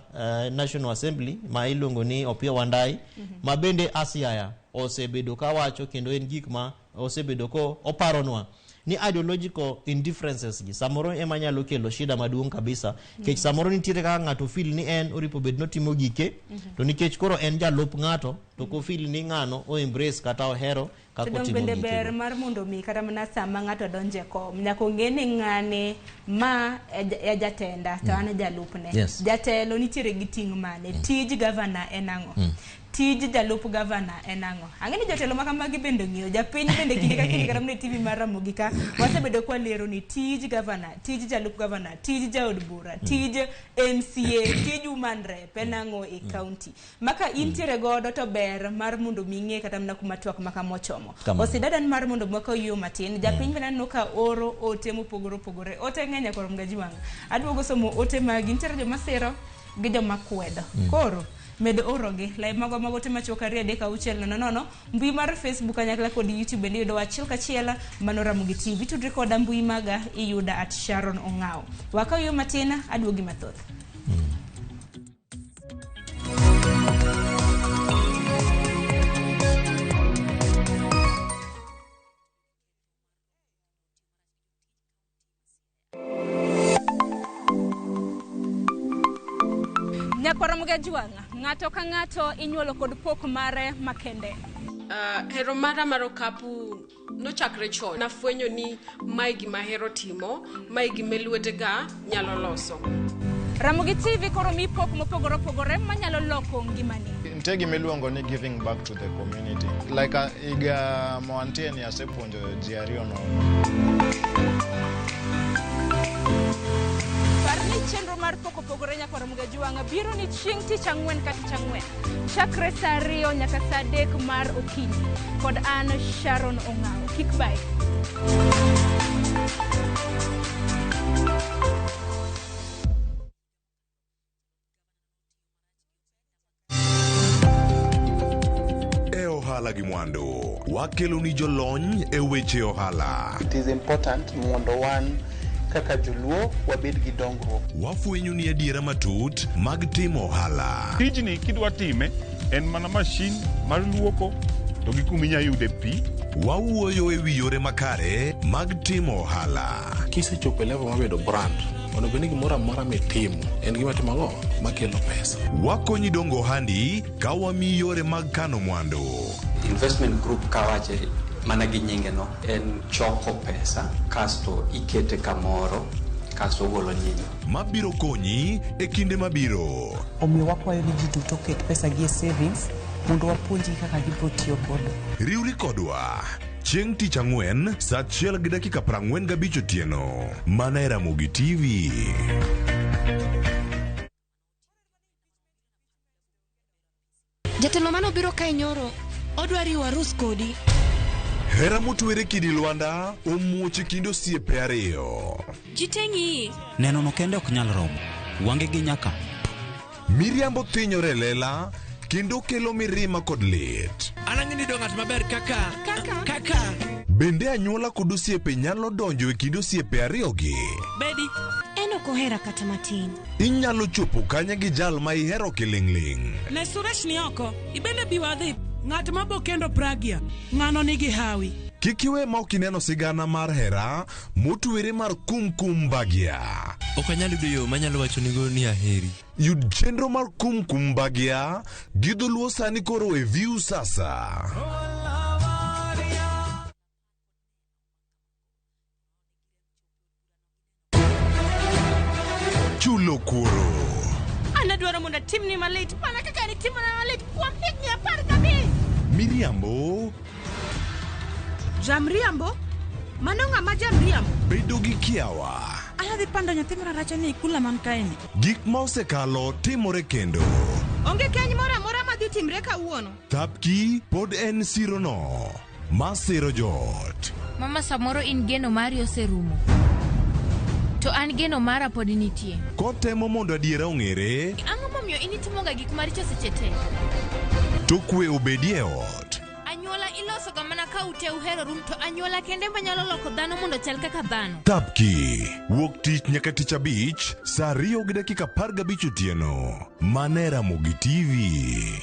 National Assembly ma iluongo ni Opiyo Wandayi ma bende Siaya osebedo ka wacho kendo en gik ma osebedo ko oparonwa ni ideological indifferences gi samoro ema nyalo kelo shida maduong' kabisa. Kech samoro nitiere kaka ng'ato feel ni en oripo bed notimo gike to nikech koro en jalup ng'ato to ko feel ni ng'ano o embrace kata ohero kako timo gike. Bende ber mar mondo mi kata mana sama ng'ato donje kom nyako ng'ene ng'ane ma e jatenda to an jalupne. Jatelo nitiere gi ting' mane, tij gavana en ang'o? Tij jalup gavana en ang'o? Ang'eni jotelo makamagi bende ng'iyo japiny bende kinde ka kinde karam ne TV mar Ramogi ka wasebedo kwa lero ni tij gavana, tij jalup gavana, tij jaod bura, tij MCA, tij human rep en ang'o e county. Maka intiere godo to ber mar mondo ming'e kata mna kuma twak maka mochomo. Osidadan mar mondo mwaka yo matin japiny bende no ka oro ote mopogore opogore. Ote ng'enya koro mgaji wang. Aduogo somo ote magi intiere joma sero gi joma kwedo. Koro medo orogi live mago te machokaria deka uchel nono mbui mar Facebook anyakla kod YouTube bende yudo achiel kachiel mano Ramogi TV tudri koda mbui maga iyuda @Sharon Ong'ao. Waka yo matina aduogi mathoth. Nyakora Ramogi wanga ng'ato ka ng'ato inyuolo kod pok mare makende. Hero mara mar okapu nochakre chon. Nafwenyo ni mae gima hero timo, mae gima lwetega nyalo loso. Ramogi TV koro mi pok mopogore opogore manyalo loko ngimani. Nitie gima iluongo ni giving back to the community. Like iga moantie ni asepuonjo ji ariyo no. Parni chenro mar poko pogore nyaka Ramogi wanga biro ni chieng' tich ang'wen ka tich ang'wen. Chakre saa 2 nyaka saa 3 mar okinyi. Kod an Sharon Ong'ao. Kik bai. Ohala gi mwandu wakelo ni jolony e weche ohala. It is important mondo wan kaka joluo wabed gi dongruok. Wafwenyo ni adiera matut mag timo ohala. Tijni kidwa time en mana mashin mar luoko to gi kuminya yude pi. Wawuoyo e wi yore makare mag timo ohala. Kisechopo level mabedo brand ono bende gimoro amora mitimo en gima timogo makelo pesa. Wakonyi dongo ohandi ka wamiyi yore mag kano mwandu. Investment group kawache mana gi nyinge no en choko pesa kasto ikete kamoro kasto golo nyinyo mabiro konyi e kinde mabiro. Omiyo wakwayo ni ji duto ket pesa gi e savings mondo wapuonji kaka gibiro tiyo kodo. Riwri kodwa chieng' tich ang'wen saa 1:45 otieno mana e Ramogi TV. Jatelo mano biro kae nyoro odwa riwo arus kodi. Hera motwere kidi Lwanda omuoche kindo osiepe ariyo. Jitengi neno no kende ok nyal romo. Wange gi nyaka. Miriambo thinyore lela kendo kelo mirima kod lit. Anang'ini do ng'at maber kaka. Bende anyuola kod osiepe nyalo donjo e kind osiepe ariyogi. Bedi eno kohera kata matin. Inyalo chopo kanya gi jal ma ihero kiling'ling. Ne Suresh ni oko, ibende biwadhi ng'at mabo kendo pragia, ng'ano nigi hawi. Kikiwe ma ok ineno sigana mar hera motwere mar kumkum bagia. Ok anyal yudo yo manyalo wacho nigo ni aheri. Yud chenro mar kumkum bagia gi dholuo sani koro e View sasa. Chulo kuoro. Anadwaro mondo timni malit, mana kaka ni timna malit kuom higni 15. Miriambo. Jamriambo? Mano ng'ama jamriambo? Bedo gi kiawa. Ayadhi pando nyathi maracha ni kula man kaeni. Gik ma osekalo timore kendo. Onge keny moro amora madhi timre kawuono. Tapki pod en sirono. Masiro jot. Mama samoro in geno mari oserumo. To an geno mara pod nitie. Kotemo mondo adiera ong'ere. Ang'o momiyo initimoga gik maricho seche te? To kwe obedie ot. Anyuola iloso ga mana ka ute uhero rum, to anyuola kende manyalo loko dhano mondo chal kaka dhano. Tapki wuok tich nyaka tich abich saa 2:15 otieno. Mane Ramogi TV.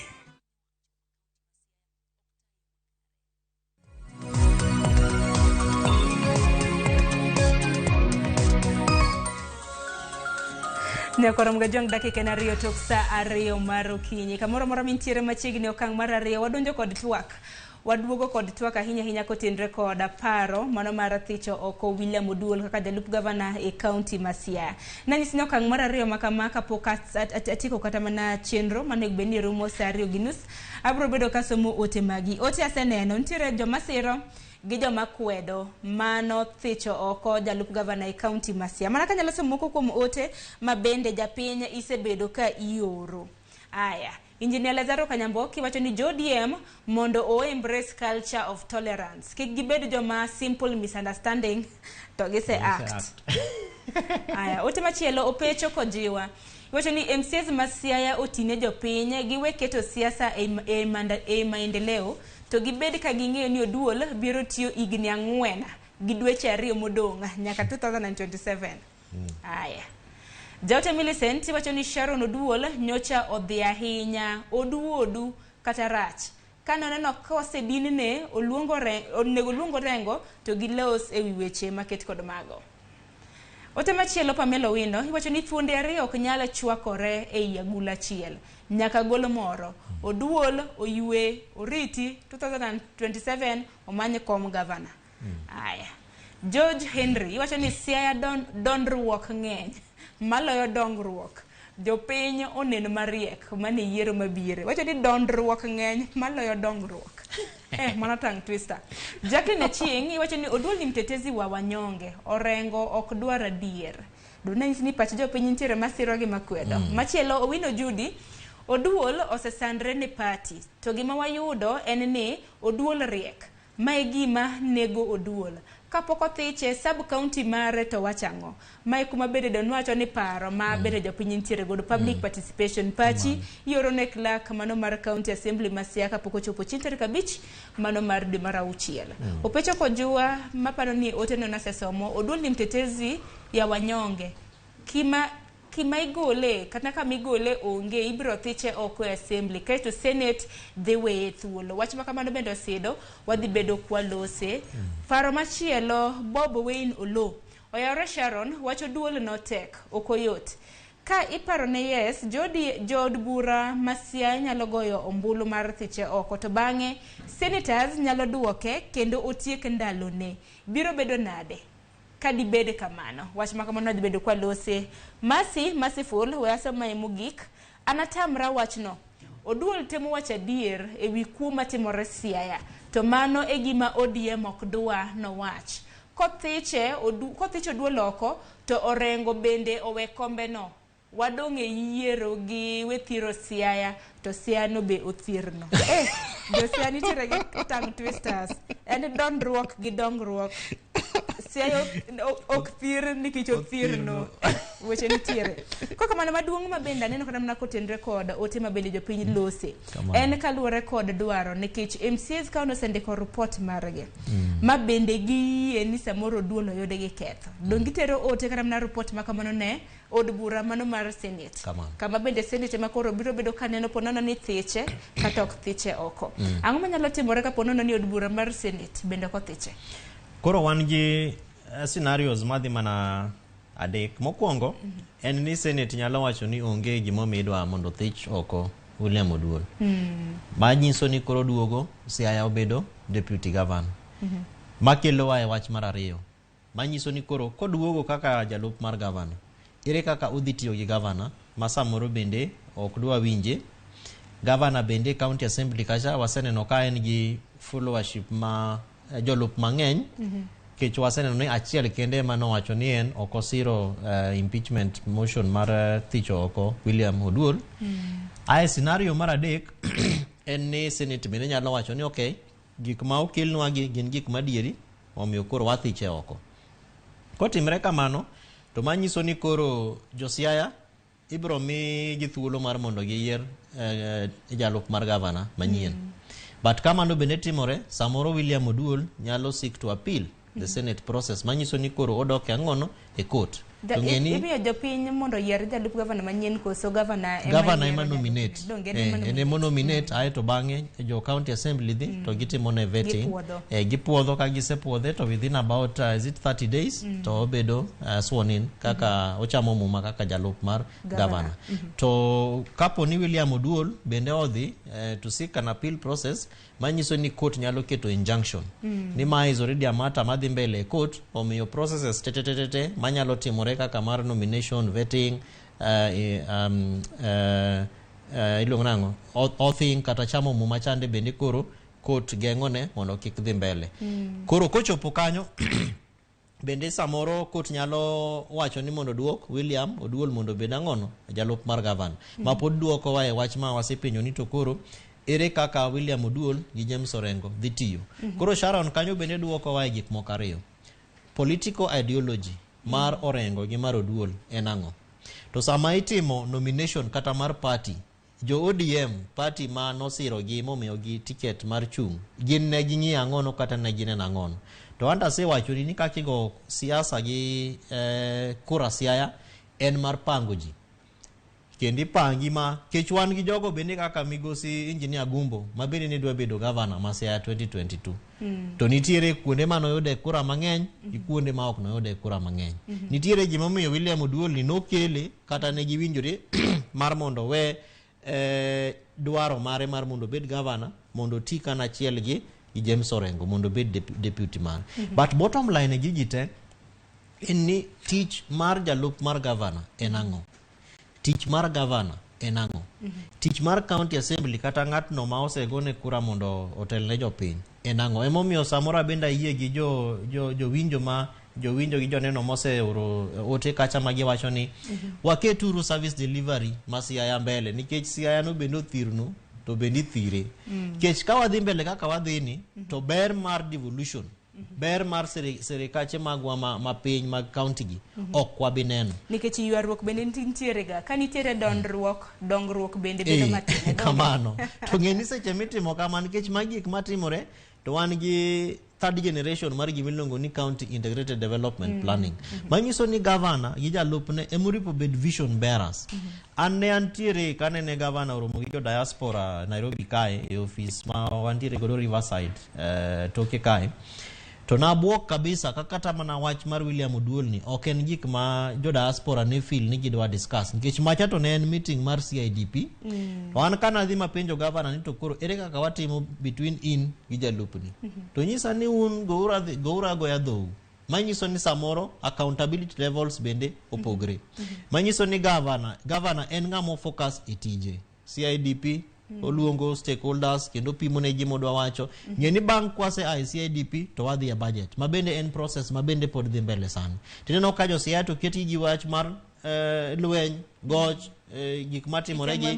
Nyakorom ga jong dakika na riyo tok sa ariyo mar okinyi. Kamoro mora mintiere machiegni okang' mar ariyo wadonjo kod twak. Waduogo kod twak ahinya kotenre kod paro mano mar Thicho oko William Oduol kaka jalup gavana e kaunti ma Siaya. Nanyisi ni okang' mar ariyo makama kapok atieko kata mana chenro mane beni rumo sa 2:30 abro bedo kasomo ote magi. Ote aseneno ntiere joma siro gi joma kwedo mano Thicho oko jalup gavana e kaunti ma Siaya. Mana kanyalo somo moko kuom ote mabende japiny isebedo ka ioro. Aya, Engineer Lazaro Kanyamboki wacho ni JODM mondo o embrace culture of tolerance. Kik gibedo joma simple misunderstanding to gise act. Aya, ote machielo opecho kojiwa. Wacho ni MCs ma Siaya otine jopiny giwe keto siasa e maendeleo to gibed ka ging'eyo ni Oduol biro tiyo higni 4 gi dweche 2 modong' nyaka 2027. Aya. Jaote Millicent wacho ni Sharon Oduol nyocha odhi ahinya oduodu kata rach. Kano neno kose dinne onego luongo rengo to gilos e wi weche maket kod mago. Ote machielo Pamela Wino wacho ni thuonde ariyo ok nyalo chwakore e agula achiel. Nyaka golo moro. Oduol oywe oriti 2027 omanye kom gavana. Aya. George Henry wacho ni Siaya dongruok ng'eny maloyo dongruok. Jopiny oneno mariek mane yiero mabire. Wacho ni dongruok ng'eny maloyo dongruok. Mana tang twister. Jacqueline Achieng' wacho ni Oduol ni mtetezi wa wanyonge, orengo ok dwar adier. Donanyisi ni pach jopiny nitiere masiro gi makwedo. Machielo Owino Judy Oduol osesandre ne party. To gima wayudo en ni Oduol riek. Mae gima nego Oduol. Kapoko Thiche sub county mare to wachango. Mae kuma bede don wacho ni paro ma bede jopiny ntiere godo public participation pachi yoro ne clerk mano mar county assembly ma Siaya kapoko chopo chintere kabich mano mar dwe mar 6. Opecho kojua maparo ni ote no nasesomo Oduol ni mtetezi ya wanyonge. Kima igole kata kama igole onge ibro Thiche oko assembly kaito senate the way thuolo wach makamano bendo sido wadhi bedo kwa lose. Faro machielo Bob Wayne Olo oyaro Sharon wacho Oduol no tek okoyot. Ka iparo ne yes jod bura ma Siaya nyalo goyo ombulu mar Thiche oko to bang'e senators nyalo duoke kendo otiek ndalone. Biro bedo nade kadi bede kamano wach makamano dhi bedo kwa lose. Merciful wasa mai mogik anatamra wachno. Oduol temo wacha dier e wi kuma timore Siaya to mano e gima ODM ok dwa no wach. Kothiche Oduol oko to orengo bende owe kombe no. wadong' e yiero gi wethiro Siaya to Siaya no be othirno. Jo Siaya nitiere gi tongue twisters. En dondruok gi dongruok. Siaya ok thir nikech othirno. Weche nitiere. Koko mana maduong' mabende aneno kata mana kotenre kod ote mabende jopiny lose. En kaluwore kod dwaro nikech MCAs ka osendiko report margi. Mabende gi ni samoro Oduol oyude gi ketho. Dong gitero ote kata mana report makamano ne od bura mano mar Senate. Kama bende Senate makoro biro bedo kaneno ponono ni thiche kata ok thiche oko. Ang'o manyalo timore ka ponono ni od bura mar Senate bende ok thiche? Koro wan gi scenarios madhi mana adek. Mokwongo en ni Senate nyalo wacho ni onge gimomidwa mondo thich oko William Oduol. Manyiso ni koro duogo Siaya obedo deputy governor. Makelo wae wach mar ariyo. Manyiso ni koro koduogo kaka jalup mar governor. Ere kaka udhi tiyo gi governor ma samoro bende ok dwa winje. Governor bende county assembly kacha waseneno ka en gi followership ma jolup mang'eny. Kech waseneno ni achiel kende manowacho ni en okosiro impeachment motion mar thicho oko William Oduol. Ae scenario mar adek en ni Senate bende nyalo wacho ni okay, gik ma okelnwa gin gik madieri, omiyo koro wathiche oko. Kotimre kamano, to manyiso ni koro jo Siaya ibro mi gi thuolo mar mondo giyier jalup mar governor manyien. But kamano bende timore, samoro William Oduol nyalo seek to appeal the Senate process. Manyiso ni koro odok ang'ono e court. Imiyo jopiny mondo yier jalup governor manyien koso governor ema nominate. Ene nominate ae to bang'e jo county assembly dhi to gitimo ne vetting. Gipuodho ka gisepuodhe to within about is it 30 days to obedo sworn in kaka ochamo muma kaka jalup mar governor. To kapo ni William Oduol bende odhi to seek an appeal process, manyiso ni court nyalo keto injunction. Ni ma is already a matter madhi mbele court, omiyo processes tete manyalo timore kaka mar nomination, vetting, ilong nango othing kata chamo muma chande bende koro court geng'one mondo kik dhi mbele. Koro kochopo kanyo bende samoro court nyalo wacho ni mondo duok William Oduol mondo bed ang'ono jalup mar governor. Ma pod duoko wae wach ma wasepenjo ni to koro ere kaka William Oduol gi James Orengo dhi tiyo. Koro Sharon kanyo bende duoko wae gik moko ariyo. Political ideology mar Orengo gi mar Oduol en ang'o. To sama itimo nomination kata mar party, jo ODM party ma nosiro gi momiyo gi ticket mar chung, gin ne ging'i ang'ono kata ne ginen ang'ono. To anda se wacho ni kakigo siasa gi kura Siaya en mar pango ji. Kendi pangi ma kech wan gi jogo bende kaka migosi engineer Gumbo ma bende ne dwa bedo governor ma Siaya 2022. To nitiere kuonde ma noyude kura mang'eny gi kuonde ma ok noyude kura mang'eny. Nitiere gima omiyo William Oduol ni nokele kata ne giwinjore mar mondo we dwaro mare mar mondo bed governor mondo ti kana achiel gi James Orengo mondo bed deputy man. But bottom line gi gite en ni tich mar jalup mar governor en ang'o. Tich mar governor en ang'o. Tich mar county assembly kata ng'atno ma osegone kura mondo otelne jopiny en ang'o. Emomiyo samora benda yie gi jo winjo gi joneno moseoro ote kacha magi wacho ni waketuru service delivery ma Siaya mbele nikech Siaya no bende othirno to bende thire. Kech ka wadhi mbele kaka wadhini to ber mar devolution, ber mar serikache magwa ma piny mag county gi ok wabineno. Nikech ywaruok bende nitiere ga, ka nitiere dongruok bende bedo matin. Kamano. To ng'eni seche mitimo kama nikech magik matimore to wan gi third generation mar gimiluongo ni county integrated development planning. Manyiso ni governor gi jalupne emoripo bed vision bearers. An ne antiere kane ne governor Ramogi jo diaspora Nairobi kae e office ma wantiere godo Riverside toke kae. To nabuok kabisa kakata mana wach mar William Oduol ni ok en gik ma jo diaspora ne feel ni gidwa discuss nikech macha to ne en meeting mar CIDP. To an kana dhi mapenjo governor ni to koro ere kaka watimo between in gi jalupni. To nyisa ni un goura goya dhou. Manyiso ni samoro accountability levels bende opogre. Manyiso ni governor en ng'amo focus e tije. CIDP oluongo stakeholders kendo pimo ne gimo dwa wacho ng'eni bang' kwase ICIDP to wadhi e budget ma bende en process ma bende pod dhi mbele sana. Tineno ka jo Siaya to keti gi wach mar lweny goch gik matimore gi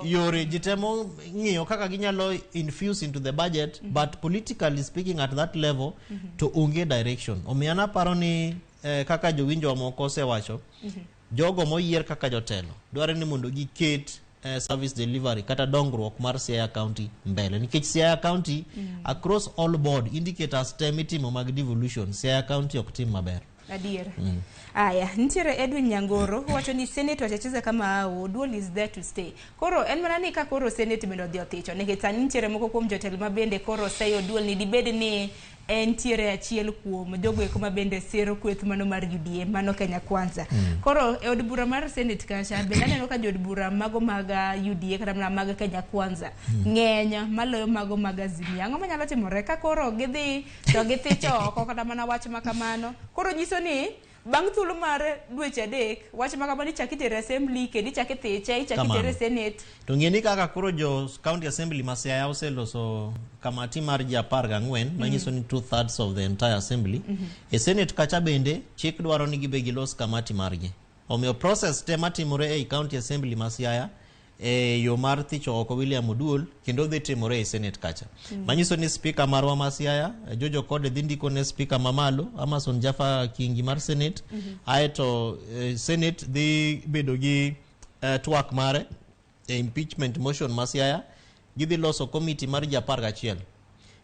yore jitemo ng'iyo kaka ginyalo infuse into the budget but politically speaking at that level to onge direction omiyo naparo ni kaka jowinjo moko osewacho jogo moyier kaka jotelo dwaro ni mondo giket service delivery kata dongruok mar Siaya County mbele nikech Siaya County across all board indicators te mitimo mag devolution Siaya County ok tim maber adier. Aya, nitiere Edwin Nyangoro wacho ni Senate wachacheza kama Oduol is there to stay. Koro en mana ni ka koro Senate bendo dhi othicho nikech sani nitiere moko kuom jotelo mabende koro seyo Oduol ni dibed ni en tiere achiel kuom jogo eko mabende sero kweth mano mar UDA mano Kenya Kwanza. Koro e od bura mar Senate kacha bende aneno ka jod bura mago maga UDA kata mana maga Kenya Kwanza ng'enya maloyo mago maga Azimio. Ang'o manyalo timore ka koro gidhi to githicho oko kata mana wach makamano. Koro nyiso ni bang' thuolo mar dweche adek wach makamano ichak itere assembly kendo ichak ithiche ichak itere Senate. To ng'eni kaka koro jo county assembly ma Siaya oseloso kamati mar ji 14 manyiso ni 2/3 of the entire assembly e Senate kacha bende chik dwaro ni gibe gilos kamati margi omiyo process te matimore e county assembly ma Siaya yo mar Thicho oko William Oduol kendo dhi timore e Senate kacha manyiso ni speaker marwa ma Siaya Jojo Kode dhi ndiko ne speaker mamalo Amason Jaffa Kingi mar Senate aeto Senate dhi bedo gi twak mare impeachment motion ma Siaya gidhi loso committee mar ji 11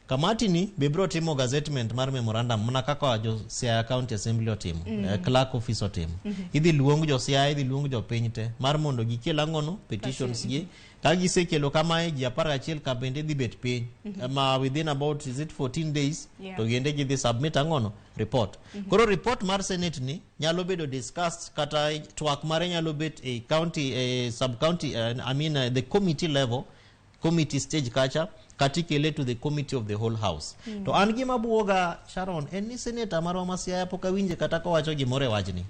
kamati ni bebro timo gazettement mar memorandum mana kaka jo Siaya County Assembly otimo clerk office otimo idhi luong jo Siaya idhi luong jo piny te mar mondo gikel ang'ono petitions gi ka gisekelo kamae ji 11 ka bende dhi bet piny ma within about is it 14 days to gende gidhi submit ang'ono report koro report mar Senate ni nyalo bedo discussed kata twak mare nyalo bet e county sub county I mean the committee level committee stage kacha katikele to the committee of the whole house to an gima buoga Sharon en ni senator marwa ma Siaya poka winje kata ko wacho gimore wachni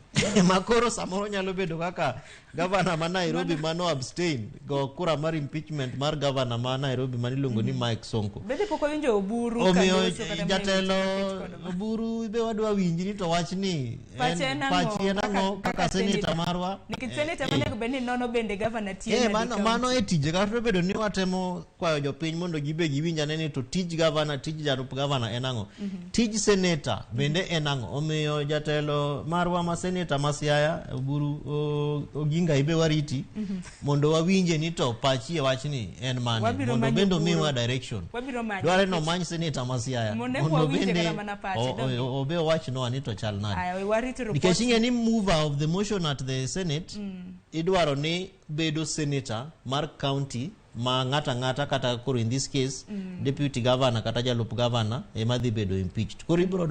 makoro samoro nyalo bedo kaka governor ma Nairobi mano abstain go kura mar impeachment mar governor ma Nairobi maniluongo ni Mike Sonko bende poko winjo Oburu omiyo jatelo Oburu be wadwa winjni to wachni pachi nango kaka senator marwa nikech senator manyaka bende nono bende governor tie mano e tije kata bedo ni watemo kwayo jopiny mondo gibe giwinjane ni to tij governor tij jarup governor enango tij senator bende enango omiyo jatelo marwa ma senator ma Siaya Oburu Oginga ibe wariti mondo wawinje ni to pachi wachni en mane mondo bendo miwa direction dware no many senator ma Siaya mondo bende obe wach no ani to chal nade nikech ing'eni mover of the motion at the Senate idwaro ni bedo senator mar county ma ngata kata koro in this case deputy governor kata jalup governor ema dhi bedo impeached koro ibro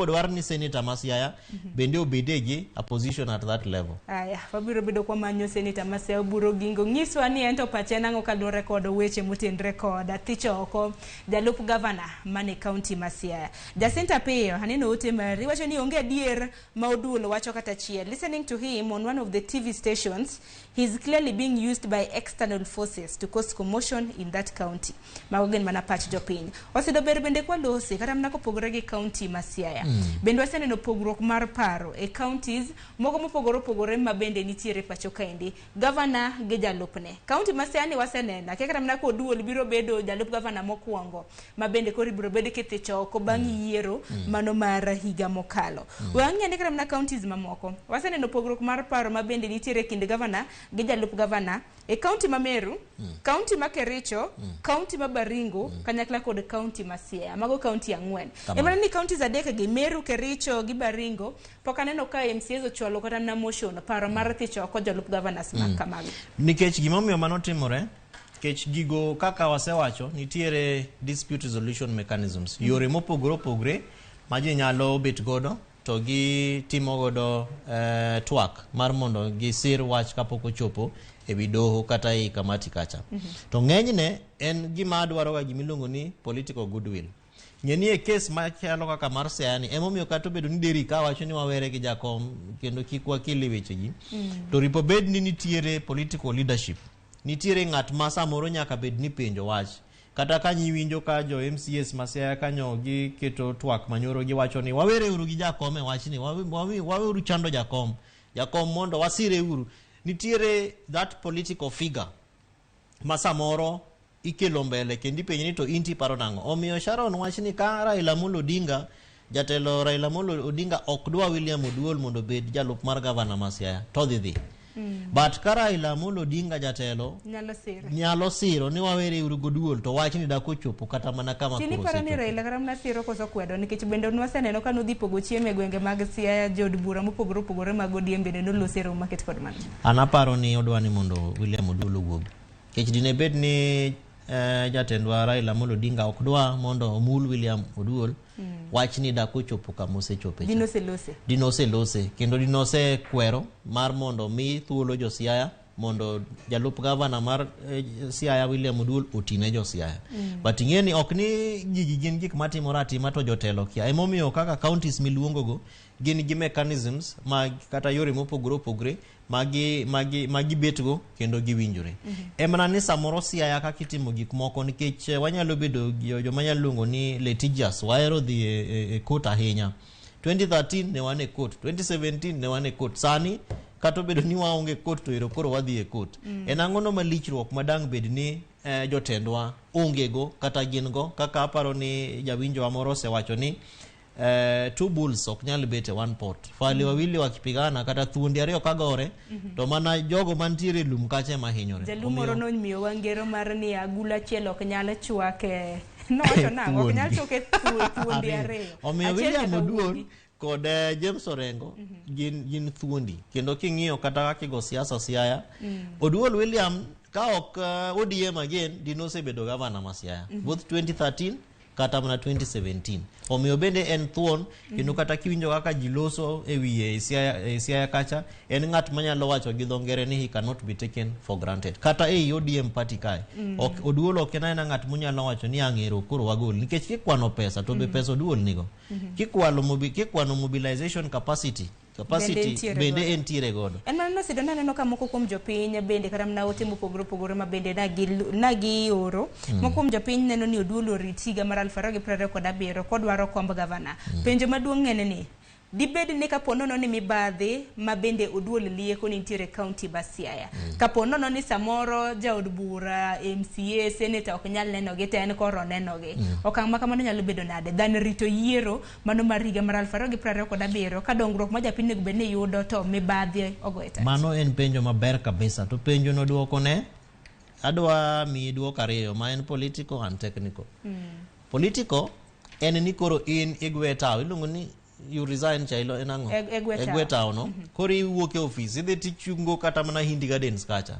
dwar ni senator ma Siaya bende obedege a position at that level. Aya wabiro bedo kwa manyo senator ma Siaya Oburu Gingo nyiswa ni ento pache nango kaluwore kod weche motenre kod Thicho oko jalup governor mane county ma Siaya. Jacinta Peyo haneno ote mari wacho ni onge adier ma Oduol wacho kata chiel. Listening to him on one of the TV stations, he's clearly being used by external forces to cause commotion in that county. Magogen mana patch jopiny. Osedo ber bende kwa losi kata mnako pogore gi county ma Siaya. Bende waseneno pogruok mar paro e counties mogo mopogore ma bende nitiere pacho kaendi. Governor gi jalupne. County ma Siaya ni wasenena kaka mnako Oduol biro bedo jalup governor mokwongo ma bende koro biro bedo kithicho oko bang' yiero mano mar higa mokalo. Wang'e ne kaka mna counties mamoko. Waseneno pogruok mar paro ma bende nitiere kind governor gi jalup governor e county ma Meru, county ma Kericho, county ma Baringo, kanyakla kod county ma Siaya. Mago county 4. Emana ni counties adek gi Meru, Kericho gi Baringo poka neno ka MCAs ochwalo kata na motion paro mar Thicho oko jalup governors ma kamago. Nikech gimomiyo mano timore kech gigo kaka wasewacho nitiere dispute resolution mechanisms yore mopogore ma ji nyalo bet godo to gi timo godo twak mar mondo gisir wach kapok ochopo e bidoho kata e kamati kacha to ng'enyne en gima dwaro ga gimiluongo ni political goodwill ng'eni e case ma chalo kaka mar Siaya ni emomiyo kata bedo ni deri ka wacho ni wawere gi jakom kendo kik wakili weche gi to ripo bed ni nitiere political leadership nitiere ng'at ma samoro nyaka bed ni penjo wach kata ka nyiwinjo ka jo MCAs ma Siaya kanyo gi keto twak manyoro gi wacho ni wawere uru gi jakom e wachni waweuru chando jakom jakom mondo wasire uru. Nitiere that political figure masamoro ikelo mbele kendi penye to inti paro nango. Omiyo Sharon wachni ka Raila Amolo Odinga, jatelo Raila Amolo Odinga okdwa William Oduol mondo bed jalup mar gavana ma Siaya to dhi. But ka Raila Amolo Odinga jatelo nyalo siro ni wawere uru goduol to wachni da kochopo kata mana kama kuro. Chini parani Raila karam na siro koso kwedo nikech bende nwaseneno ka nodhi pogo chiemo gwenge mag Siaya jod bura mopogore mag ODM bende nolosero market kod man. Anaparo ni odwani mondo William Oduol owuog. Kech dine bed ni jatendwa Raila Amolo Odinga okdwa mondo omul William Oduol, wachni da kochopo kama osechope. Dinose lose kendo dinose kwero mar mondo mi thuolo jo Siaya mondo jalup gavana mar Siaya William Oduol otine jo Siaya. But ingeni okni gin gik matimore atima to jotelo kia. Emomiyo kaka counties miluongo go gin gi mechanisms kata yore mopogore opogore magi betgo kendo giwinjore. Emana ni samoro Siaya kaka itimo gik moko nikech wanyalo bedo joma nyalo luongo ni litigious, wahero dhi e court ahinya. 2013 ne wan e court, 2017 ne wan e court, sani kato bedo ni waonge court to ero koro wadhi e court. En ang'ono malichruok madang bed ni jotendwa onge go kata gin go, kaka aparo ni jawinjo amoro osewacho ni two bulls ok nyal bet e one pot. Fali wawili wakipigana kata thuondi ariyo kagore to mana jogo mantiere lum kache mahinyore. Jalumoro no miyo wangero mar ni agula chiel ok nyal chwake. No wacho nango ok nyal choke thuondi ariyo. Omiyo William Oduol kod James Orengo gin thuondi kendo king'iyo kata kigo siasa Siaya Oduol William ka ok ODM again dinose bedo gavana ma Siaya both 2013 kata mana 2017. Omiyo bende en thuon kendo kata kiwinjo kaka jiloso e wiye Siaya kacha en ng'at manyalo wacho gi dhongere ni he cannot be taken for granted. Kata e ODM party kae Oduol ok en ng'at munyalo wacho ni ang'ero koro wagol nikech kikwano pesa to be pesa Oduol nigo. Kikwano mobilization capacity bende entiere godo. En mana sidona neno ka moko kuom jopiny bende kata mna ote mopogore ma bende nagi oro. Moko kuom jopiny neno ni Oduol oritiga mar 2027 kodwaro komb gavana. Penjo maduong' en ni dibed ni kaponono ni mibadhi ma bende Oduol lieko ni nitiere county ba Siaya. Kaponono ni samoro jaod bura MCA senator ok nyal neno gi ten koro neno gi. Okang' ma kamano nyalo bedo nade dan rito yiero mano mar higa mar 2027 ka dongruok ma japiny nego bed ni yudo to mibadhi ogoeta. Mano en penjo maber kabisa to penjo no duoko ne adwa mi duoko ariyo ma en political and technical. Political en ni koro in igweta iluongo ni you resign chailo enango egweta no kori wuok e office idhi tichungo kata mana Hindi Gardens kacha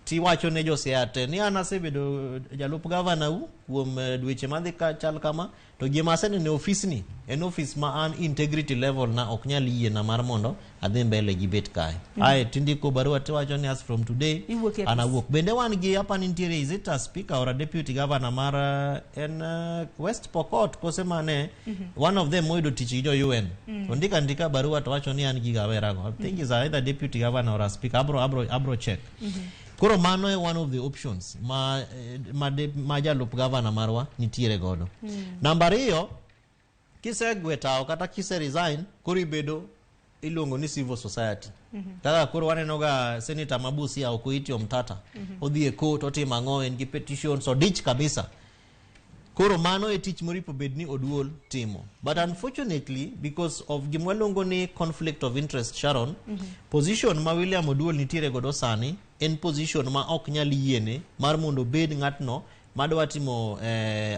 ti wacho ne jo Siaya ni ana sebedo jalup gavana kuom dweche madhi ka chal kama to gima sene ne office ni en office ma an integrity level na ok nyal yie na mar mondo adhi mbele gi bet kae. Ae tindiko barua te wacho ni as from today ana wuok. Bende wan gi hapa nitiere is it a speaker or a deputy governor mar West Pokot kose mane one of them moido tich jo UN. Ondika barua to wacho ni an gi gawera go. I think is either deputy governor or a speaker. Abro check. Koro mano e one of the options ma jalup gavana marwa nitiere godo. Namba 2 kise gwetao kata kise resign koro ibedo iluongo ni civil society. Kaka koro waneno ga Senator Mabusia Okoiti Omtata odhi e court otimo ang'o en gi petitions odich kabisa. Koro mano e tich moripo bed ni Oduol timo. But unfortunately because of gimwaluongo ni conflict of interest Sharon, position ma William Oduol nitiere godo sani en position ma ok nyal yiene mar mondo bed ng'atno madwa timo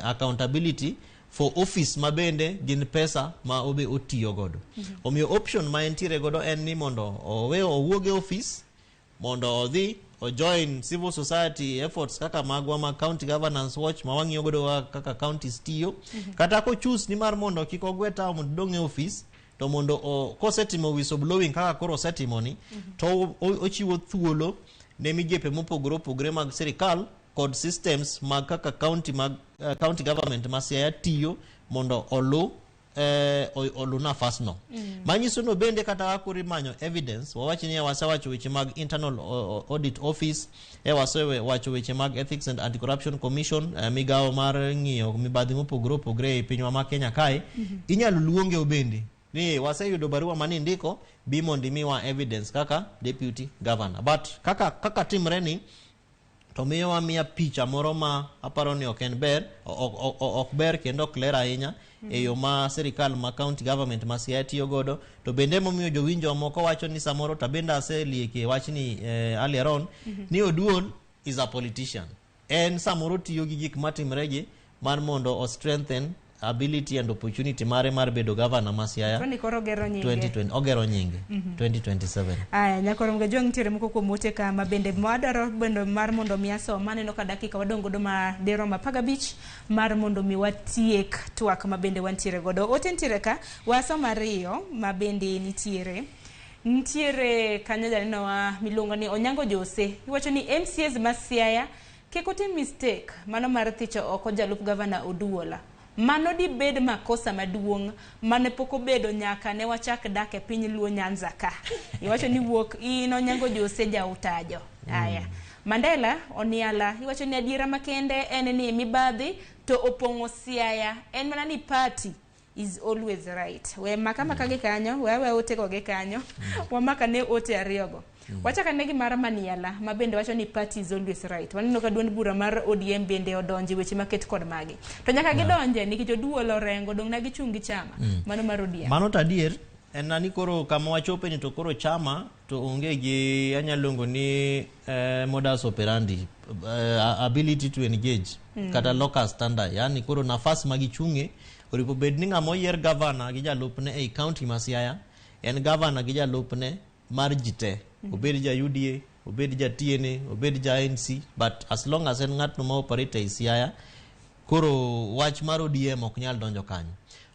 accountability for office ma bende gin pesa ma obe otiyo godo. Omiyo option ma entiere godo en ni mondo owuoge office mondo odhi o join civil society efforts kaka magwa ma county governance watch ma wang'iyo godo kaka counties tiyo kata ko choose ni mar mondo kik ogweta mondo dong e office to mondo kosetimo whistleblowing kaka koro setimoni to ochiwo thuolo ne migepe mopogore opogore mag sirikal kod systems mag kaka county government ma Siaya tiyo mondo olu nafasno. Manyiso no bende kata akuri manyo evidence wawachi ni wasawacho weche mag internal audit office wasawacho weche mag ethics and anti-corruption commission migao mar ng'iyo mibadhi mopogore opogore e pinywa ma Kenya kae inyalo luonge obende ni waseyudo barua mani ndiko bi mondo miwa evidence kaka deputy governor. But kaka timre ni to miyowa miya picha moro ma aparo ni ok en ber, ok ber kendo ok ler ahinya e yo ma sirikal ma county government ma Siaya tiyo godo. To bende momiyo jowinjo moko wacho ni samoro tabenda aselieke wach ni earlier on ni Oduol is a politician. En samoro tiyo gi gik matimregi mar mondo o strengthen ability and opportunity mare mar bedo governor ma Siaya 2020 ogero nyinge 2027. Aya nyakoro mga jong tire moko ko mote ka mabende mwadaro bendo mar mondo mi asoma neno ka dakika wadongo do ma dero ma paga beach mar mondo mi watiek twak mabende wantiere godo. Otentire ka wasoma riyo mabende nitiere kanyaja neno wa milongo ni Onyango Jose. Iwacho ni MCAs ma Siaya kekote mistake mano mar Thicho oko jalup gavana Oduol. Mano di bed makosa maduong mane poko bedo nyaka ne wachak dak e piny Luo Nyanza ka. Iwacho ni wuok ino Nyango Jose jautajo. Aya. Mandela oniala iwacho ni adiera makende en ni mibadhi to opongo Siaya. En mana ni party is always right. We makama kage kanyo, wewe otego ge kanyo. Wamaka ne ote ariyogo. Wachaka negi mara maniala mabende wacho ni party is always right. Waneno ka duond bura mar ODM bende odonje weche maket kod magi. To nyaka gidonje nikech Oduol orengo dong na gichungi chama. Mano mar ODM. Mano tadier en nani koro kama wachope ni to koro chama to onge gi anyalongo ni modus operandi ability to engage kata local standard. Yani koro nafas magichunge oripo bedni ngamo yer governor gi jalupne e county ma Siaya en governor gi jalupne mar jite. Obed ja UDA, obed ja TNA, obed ja ANC, but as long as en ngat no ma operate e Siaya koro wach mar ODM ok nyal donjo kanyo.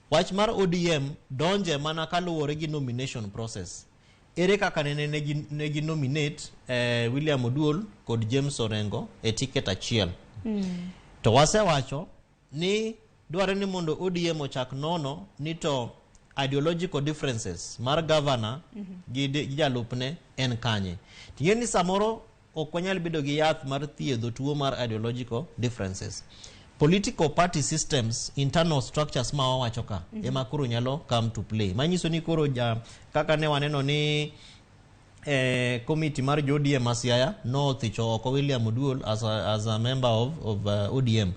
Wach mar ODM donje mana kaluwore gi nomination process. Ere kaka negi nominate William Oduol kod James Orengo e ticket achiel. To wasewacho ni dware ni mondo ODM ochak nono ni to ideological differences mar governor gi jalupne en kanye. Tiye ni samoro okwanyal bedo gi yath mar thiedho tuo mar ideological differences. Political party systems, internal structures ma wawacho ka ema koro nyalo come to play. Manyiso ni koro kaka ne waneno ni committee mar ODM ma Siaya no Thicho oko William Oduol as a member of ODM.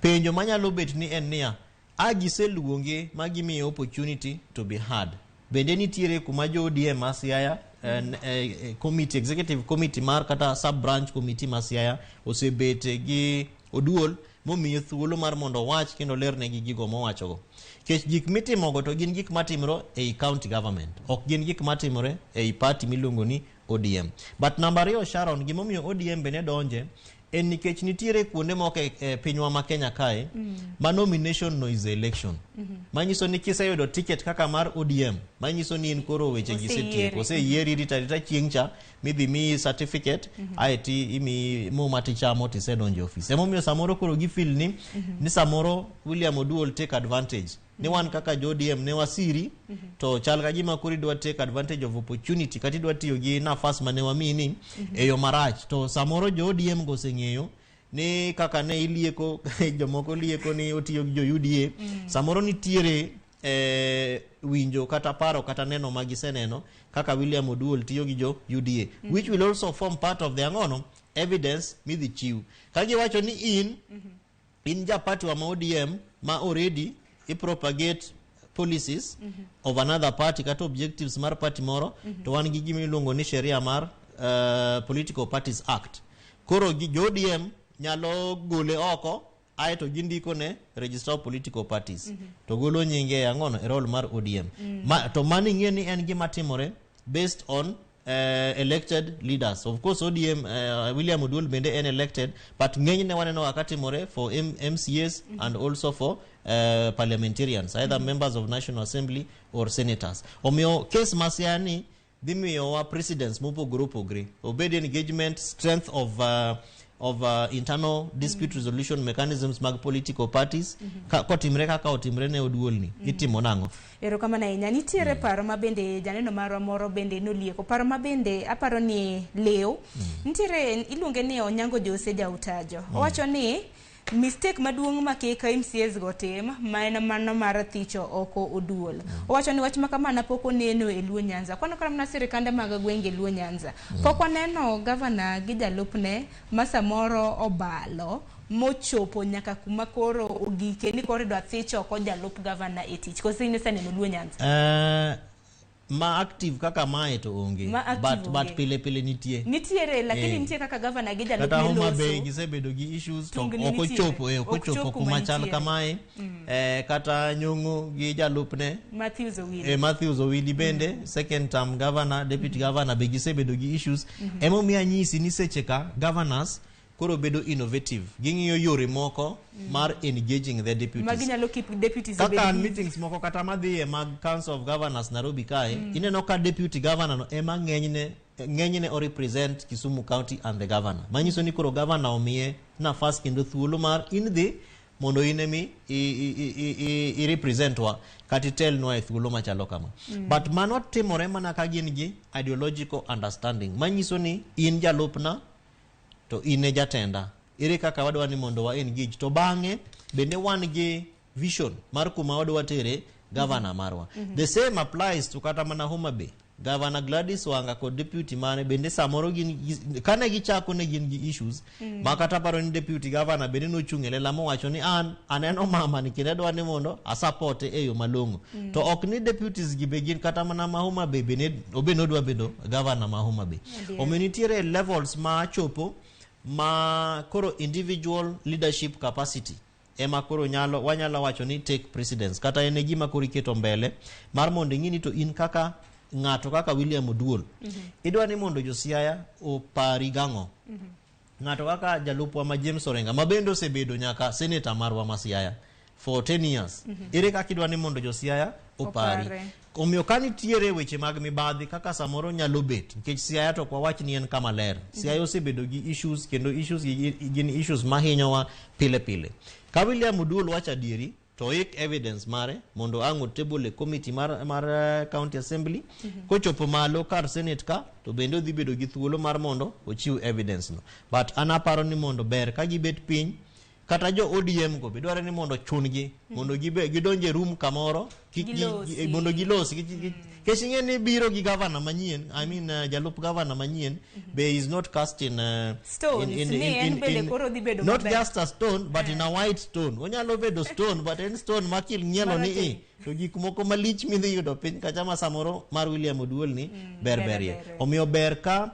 Penjo manyalo bet ni en niya agise luonge magimi opportunity to be heard. Bende nitiere kuma jo ODM ma Siaya committee executive committee mar kata sub branch committee ma Siaya osebete gi Oduol momiyo thuolo mar mondo wach kendo lerne gi gigo mowacho go. Kech gik mitimogo to gin gik matimro e county government, ok gin gik matimore e party miluongo ni ODM. But number 2 Sharon gimomiyo ODM bene donje en nikech nitiere kuonde moko e pinywa ma Kenya kae ma nomination no is election. Manyiso ni kiseyudo ticket kaka mar ODM, manyiso ni in koro weche gisetieko. Oseyieri rita chiengcha midhi mi certificate aeti imi mumati chamo tisedonjo office. Emomiyo samoro koro gifeel ni samoro William Oduol take advantage. Ni wan kaka ODM ne wasiri to chal ka gima kuri dwa take advantage of opportunity kati dwa tiyo gi nafas mane wamini eyo marach. To samoro ODM go seng'eyo ni kaka ne ilieko jomoko lieko ni otiyo gi UDA. Samoro nitiere winjo kata paro kata neno magiseneno kaka William Oduol tiyo gi UDA, which will also form part of their evidence midhi chiw. Kagi wacho ni in japati wa ODM ma already I propagate policies of another party kata objectives mar party moro to wan gi gimi luongo ni sheria mar Political Parties Act. Koro ODM nyalo gole oko aeto gindiko ne register of political parties to golo nyinge angono e role mar ODM. To mani ng'e ni en gima timore based on elected leaders. Of course ODM William Oduol bende en elected, but ng'eny ne waneno wakatimore for MCAs and also for parliamentarians, either members of National Assembly or senators. Omiyo case masiani dhimiyo wa presidents mopogore opogore obed engagement strength of internal dispute resolution mechanisms mag political parties kotimre kaka otimre ne Oduol ni itimo nango. Ero kama na inya nitiere paro mabende janeno maro moro bende nolieko paro mabende aparo ni leo nitiere iluonge ni Onyango Jose jautajo. Owacho ni mistake maduong' ma keka MCAs go tim ma en mano mar Thicho oko Oduol. Owacho ni wach ma kamano pok oneno e Luo Nyanza. Kwano kram na sirikande mag gwenge Luo Nyanza. Pok waneno gavana gi jalupne ma samoro obalo mochopo nyaka kuma koro ogike ni koro dwa Thicho ko jalup gavana e tich. Koso inesa neno Luo Nyanza. Ma active kaka mae to onge, but pile nitie. Nitiere lakini nitie kaka gavana gi jalup kata Homa Bay gisebedo gi issues to okochopo kuma chal kamae. Kata Nyong'o gi jalupne Matthews Owili bende second term governor, deputy governor be gisebedo gi issues. Emo mi anyisi ni seche ka governors koro bedo innovative. Ging'iyo yore moko mar engaging the deputies. Maginyalo keep deputies kaka meetings moko kata madhiye mag Council of Governors Nairobi kae, ineno ka deputy governor no ema ng'enyne o represent Kisumu County and the governor. Manyiso ni koro governor omiye nafas kendo thuolo mar in dhi mondo inemi i represent wa kati tel no e thuolo machalo kama. But mano timore mana ka gin gi ideological understanding. Manyiso ni in jalupna to ine jatenda. Ere kaka wadwa ni mondo wa engage to bang'e bende wan gi vision mar kuma wadwa tere governor marwa. The same applies to kata mana Homa Bay. Governor Gladys Wanga ko deputy mane bende samoro gin kane gichako ne gin gi issues ma kata paro ni deputy governor bende no chungele lamo wacho ni aneno mama ni kinedwa ni mondo a support e yo malongo. To ok ni deputies gi begin kata mana ma Homa Bay bende obenodwa bedo governor ma Homa Bay. Omenitiere levels ma chopo ma koro individual leadership capacity ema koro wanyalo wacho ni take precedence kata ene gima koro iketo mbele mar mondo ng'ini to in kaka ng'ato kaka William Oduol idwa ni mondo Siaya opari gang'o. Ng'ato kaka jalupwa ma James Orenga mabendo osebedo nyaka senator marwa ma Siaya for 10 years. Ere kaka idwa ni mondo Siaya opari. Omiyo kanitiere weche mag mibadhi kaka samoro nyalo bet nikech Siaya to kwa wach ni en kama ler. Siaya osebedo gi issues kendo issues gin issues mahinyowa pile. Ka William Oduol wacho adieri to ik evidence mare mondo ang'o table committee mar county assembly kochopo malo kar senate ka to bende odhi bedo gi thuolo mar mondo ochiw evidence no. But anaparo ni mondo ber ka gibet piny kata jo ODM go bedware ni mondo chungi mondo gidonje room kamoro mondo gilosi keching'e ni biro gi governor manyien jalup governor manyien be is not cast in not just a stone but in a white stone. Onyalo bedo stone but en stone makil ng'ielo ni to gik moko malich midhi yudo piny kacha ma samoro mar William Oduol ni berberie. Omiyo ber ka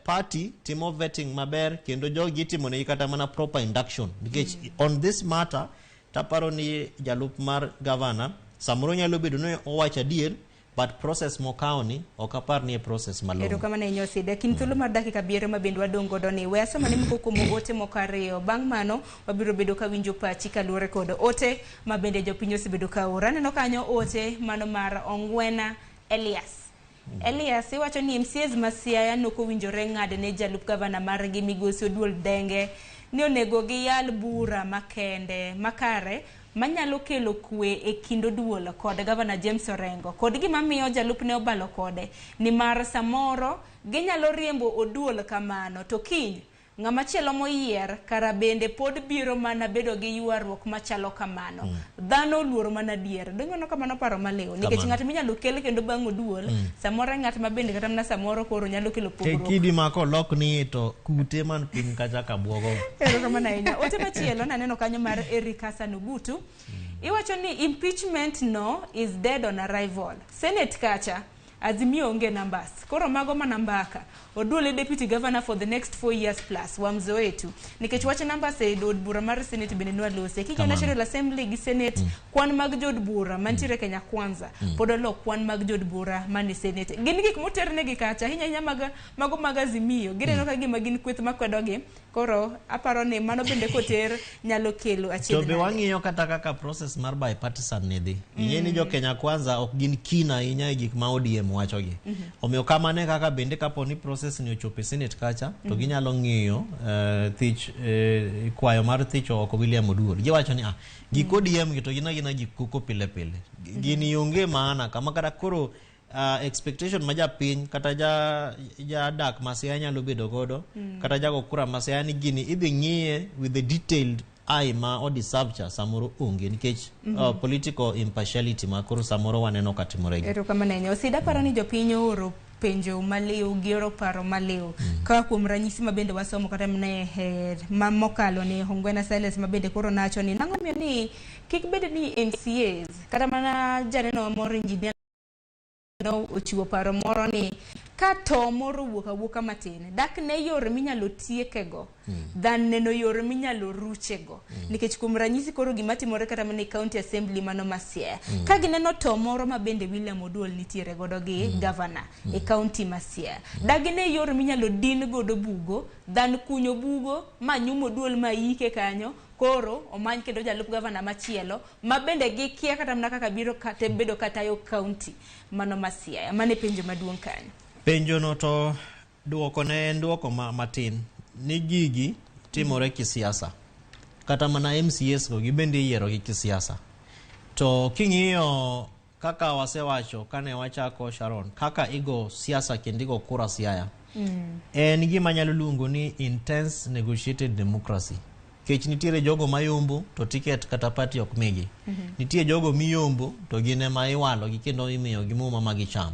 party timo vetting maber kendo jogi timo ne kata mana proper induction because on this matter taparo ni jalup mar governor samoro nyalo bedo no owacho adier but process mokaoni okapar ni process malo. Ero kama na inyoside kin thuolo mar dakika biere mabendo wadongo doni wesa mane mkoko mo ote mokariyo bang' mano wabiro bedo ka winjo pachi kaluore kod ote mabende jopinyo sibedo ka orane no kanyo ote mano mar Ongwena Elias iwacho ni MCAs ma Siaya nokowinjore ng'ade ne jalup gavana mar gi Migosi Oduol Denge ni onego gi yal bura makende makare manyalo kelo kwe e kind Oduol kod gavana James Orengo kod gima miyo jalup ne obalo kode ni mar samoro ginyalo riembo Oduol kamano to kiny ng'ama chielo moyier kara bende pod biro mana bedo gi yuarruok machalo kamano. Dhano luoro mana dier. Dongono kamano paro maleo. Nikech ng'at minyalo kel kendo bang' Oduol, samoro ng'at mabende kata mana samoro koro nyalo kelo pogruok. Kidi mako lok ni to kute man piny kacha kabwogo. Ero kamana inya. Ote machielo naneno kanyo mar Eric Hassan Ogutu. Iwacho ni impeachment no is dead on arrival. Senate kacha Azimio onge numbers. Koro mago manambaka. Oduol deputy governor for the next 4 years plus. Wamzo wetu. Nikech wache numbers e do bura mar Senate benenua lose. Kiki National Assembly gi Senate kwan mag jod bura mantire Kenya Kwanza. Podolo kwan mag jod bura mani Senate. Gini gik moterne gi kacha. Hinya mago mag Azimio. Gine no ka gima gin kweth makwedogi. Koro aparo ni mano bende koter nyalo kelo achiedh. To be wang'iyo kata kaka process mar bipartisan nidhi. Ni jo Kenya Kwanza ok gin kina inya gik ma ODM wachogi. Omiyo kamane kaka bende kaponi process ni ochope Senate kacha to ginyalo ng'iyo kwayo mar Thicho oko William Oduol. Giwacho ni gik ODM to gina gik kuko pile. Gini onge maana kama kata koro expectation maja piny kata ja dak Siaya nyalo bedo godo kata jago kura Siaya ni gini idhi ng'iye with the detailed eye ma odiserve samoro onge nikech political impartiality ma koro samoro waneno katimore gi. Ero kama nenyo sida paro ni jopiny oro penjo maliw gi oro paro maliw ka kuom ranyisi mabende wasomo kata mne mamokalo ni Hongwena Silas mabende koro nacho ni nango miyo ni kik bede ni MCAs kata mana janeno moro engineer no ochiwo paro moro ni ka to moro wuoka matin dak ne yore minyalo tiekego dan neno yore minyalo ruchego nikech kuom ranyisi koro gima timore kata mana county assembly mano Siaya ka gineno to moro mabende William Oduol nitiere godo gi gavana e county Siaya dagine yore minyalo din godo bugo dan kunyo bugo manyumo Oduol maike kanyo koro omany kendo jalup gavana machielo mabende gikia kata mana kaka biro kata bedo katayo county mano Siaya mane penjo maduong' kanyo. Penjo no to duoko ne en duoko matin ni gigi timore kisiasa kata mana MCS go gibende yiero gi kisiasa to king'iyo kaka wasewacho kane wachako Sharon kaka igo siasa kendo igo kura Siaya en gima nyalo luongo ni intense negotiated democracy. Kech nitiere jogo mayombo to ticket kata party ok migi. Nitie jogo miyombo to gine ma iwalo gi kendo imiyo gi muma magicham.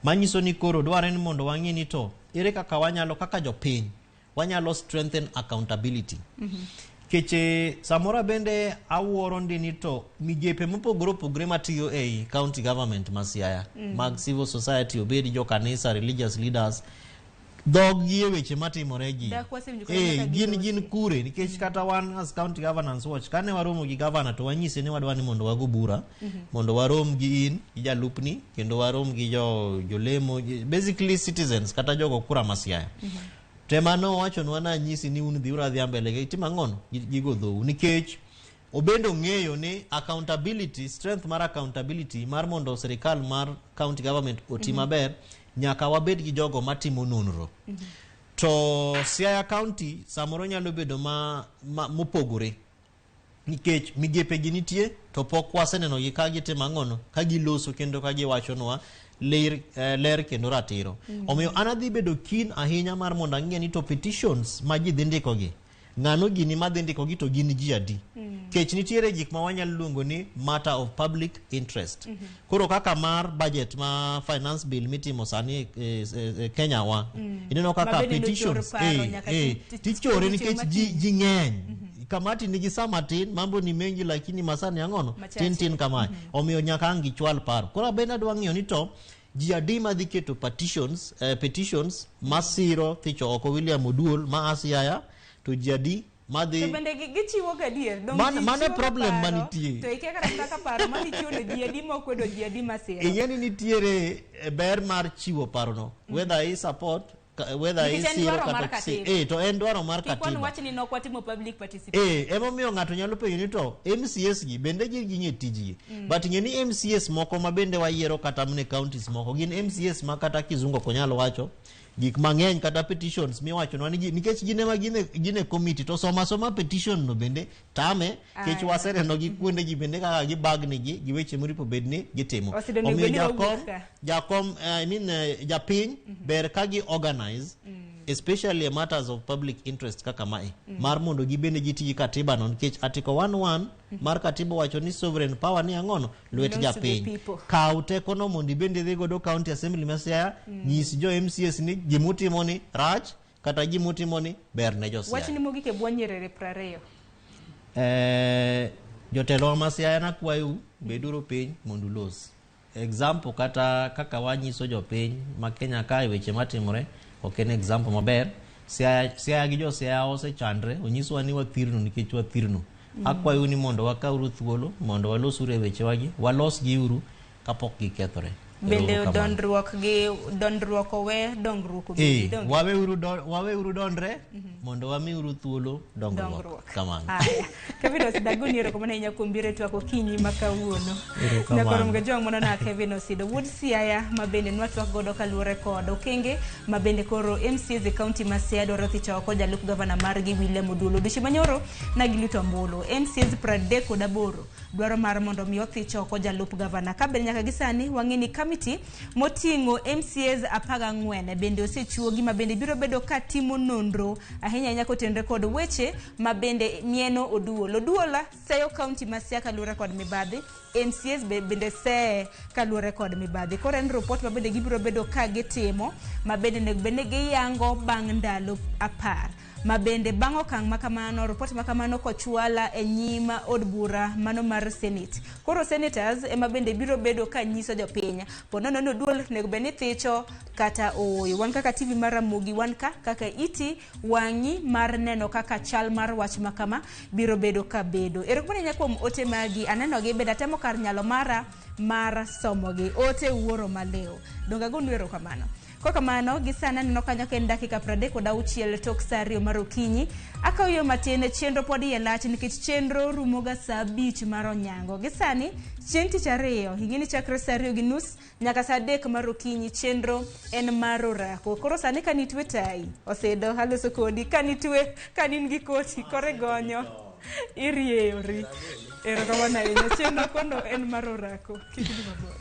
Manyiso ni koro dware ni mondo wang'e ni to ere kaka wanyalo kaka jopiny wanyalo strengthen accountability. Keche samora bende awuoro ndi ni to migepe mopogore opogore matiyo ei county government Siaya mag civil society obedi jo kanisa religious leaders dog gi weche matimore gi gin kure nikech kata wan as county governance watch kane waromo gi governor to wanyise ni wadwani mondo wago bura mondo warom gi in gi jalupni kendo warom gi jolemo basically citizens kata jogo kura Siaya temano wacho nwana nyisi ni un dhi uradhi mbele gi timang'ono gigo dhou nikech obendo ng'eyo ni accountability strength mar accountability mar mondo serikal mar county government oti maber nyaka wabed gi jogo matimo nonro to Siaya County samoro nyalo bedo mopogore nikech migepe gi nitie to pok waseneno gi ka gitimo ang'ono ka giloso kendo ka giwachonwa ler kendo ratiro omiyo anadhi bedo keen ahinya mar mondo ang'e ni to petitions ma ji dhi ndiko gi ng'ano gini ma dhi ndiko gi to gin ji adi kech nitiere gik ma wanyalo luongo ni matter of public interest koro kaka mar budget ma finance bill mitimo sani Kenya wa ineno kaka petitions tichore nikech ji ng'eny kamati nigi sama tin mambo ni mengi lakini masani ang'ono tin kamae omiyo nyaka ang' gichwal paro koro bende adwa ng'iyo ni to ji adi madhi keto petitions masiro Thicho oko William Oduol ma Siaya to jadi madhi to bende gichiwo gadier mane problem manitie to ikia kaka paro manichiwo ne jadi mokwedo jadi Siaya ing'eni nitiere ber mar chiwo paro no whether I support whether I see kata to en dwaro mar katiba kikwan wach ni nokwatimo public participation emomiyo ng'ato nyalo penjo ni to MCS gi bende ging'e tijgi but ng'eni MCS moko ma bende wayiero kata mne counties moko gin MCS ma kata kizungu konyalo wacho gik mang'eny kata petitions miwacho no nikech gine ma gine committee to soma petition no bende tame kech waseneno gi kuonde gi bende kaka gi bag ni gi weche moripo bedni gitimo omiyo jakom japiny ber ka gi organize especially matters of public interest kaka mae mar mondo gibende gitigi katiba no nikech article 11 mar katiba wacho ni sovereign power ni ang'ono lwet japiny kaw teko no mondo ibende dhi godo county assembly Siaya nyis jo MCS ni gimutimo ni rach kata gimutimo ni ber ne jo Siaya wach ni mogik e Nyerere 20 jotelo ma Siaya na kwayu beduro piny mondo los example kata kaka wanyiso jopiny ma Kenya kae weche matimore ok en example maber Siaya gi jo Siaya osechandre onyiswa ni wathirno nikech wathirno akwayo ni mondo wakawru thuolo mondo walosure weche wagi walos gi uru kapok gikethore bende dondruok owe dongruok wawe uru dondre mondo wamiuru thuolo dongruok kamano Kevin Osido ni ero komana nyakumbire tu akokinyi makawuono nakorom ga jong mono na Kevin Osido wood Siaya mabende nwatwak godo kaluore kod okenge mabende koro MCs county Siaya dwaro Thicho oko jalup gavana margi William Oduol dushi manyoro na giluto mbulu MCs 38 dwaro mar mondo mi Thicho oko jalup gavana kabel nyaka gisani wang'eni committee motingo MCAs 14 bende osechuogi mabende biro bedo ka timo nonro ahinya nyako tenre kod weche mabende mieno Oduol seyo county ma Siaya kaluwore kod mibadhi MCAs bende se kaluwore kod mibadhi koro en report mabende gibiro bedo ka gitimo mabende ne giyango bang' ndalo 10 mabende bang' okang' makamano report makamano kochwala e nyima od bura mano mar Senate koro senators ema bende biro bedo ka nyiso jopiny ponono Oduol nego beni Thicho kata oyo wan kaka TV mar Ramogi wan kaka iti wangi mar neno kaka chal mar wach makama biro bedo ka bedo erokuone nyakuom ote magi aneno gi beda temo kar nyalo mara mar somogi ote wuoro maleo donga gonwero kamano Kwa kamano, gisana nino kanyo ken dakika 36 tok saa 2 mar okinyi. Akawiyo matene chenro podi yelach nikech chenro rumoga saa 5 mar onyango. Gisani, chieng' tich ariyo, hingini chakre saa 2:30 nyaka saa 3 mar okinyi chenro en mar orako. Koro sani kanitwe tai, osedo haloso kodi, kanitwe, kanin gi koti, kore gonyo, irieri. Ero kawana ina chenro kono en mar orako. Kikini maboro.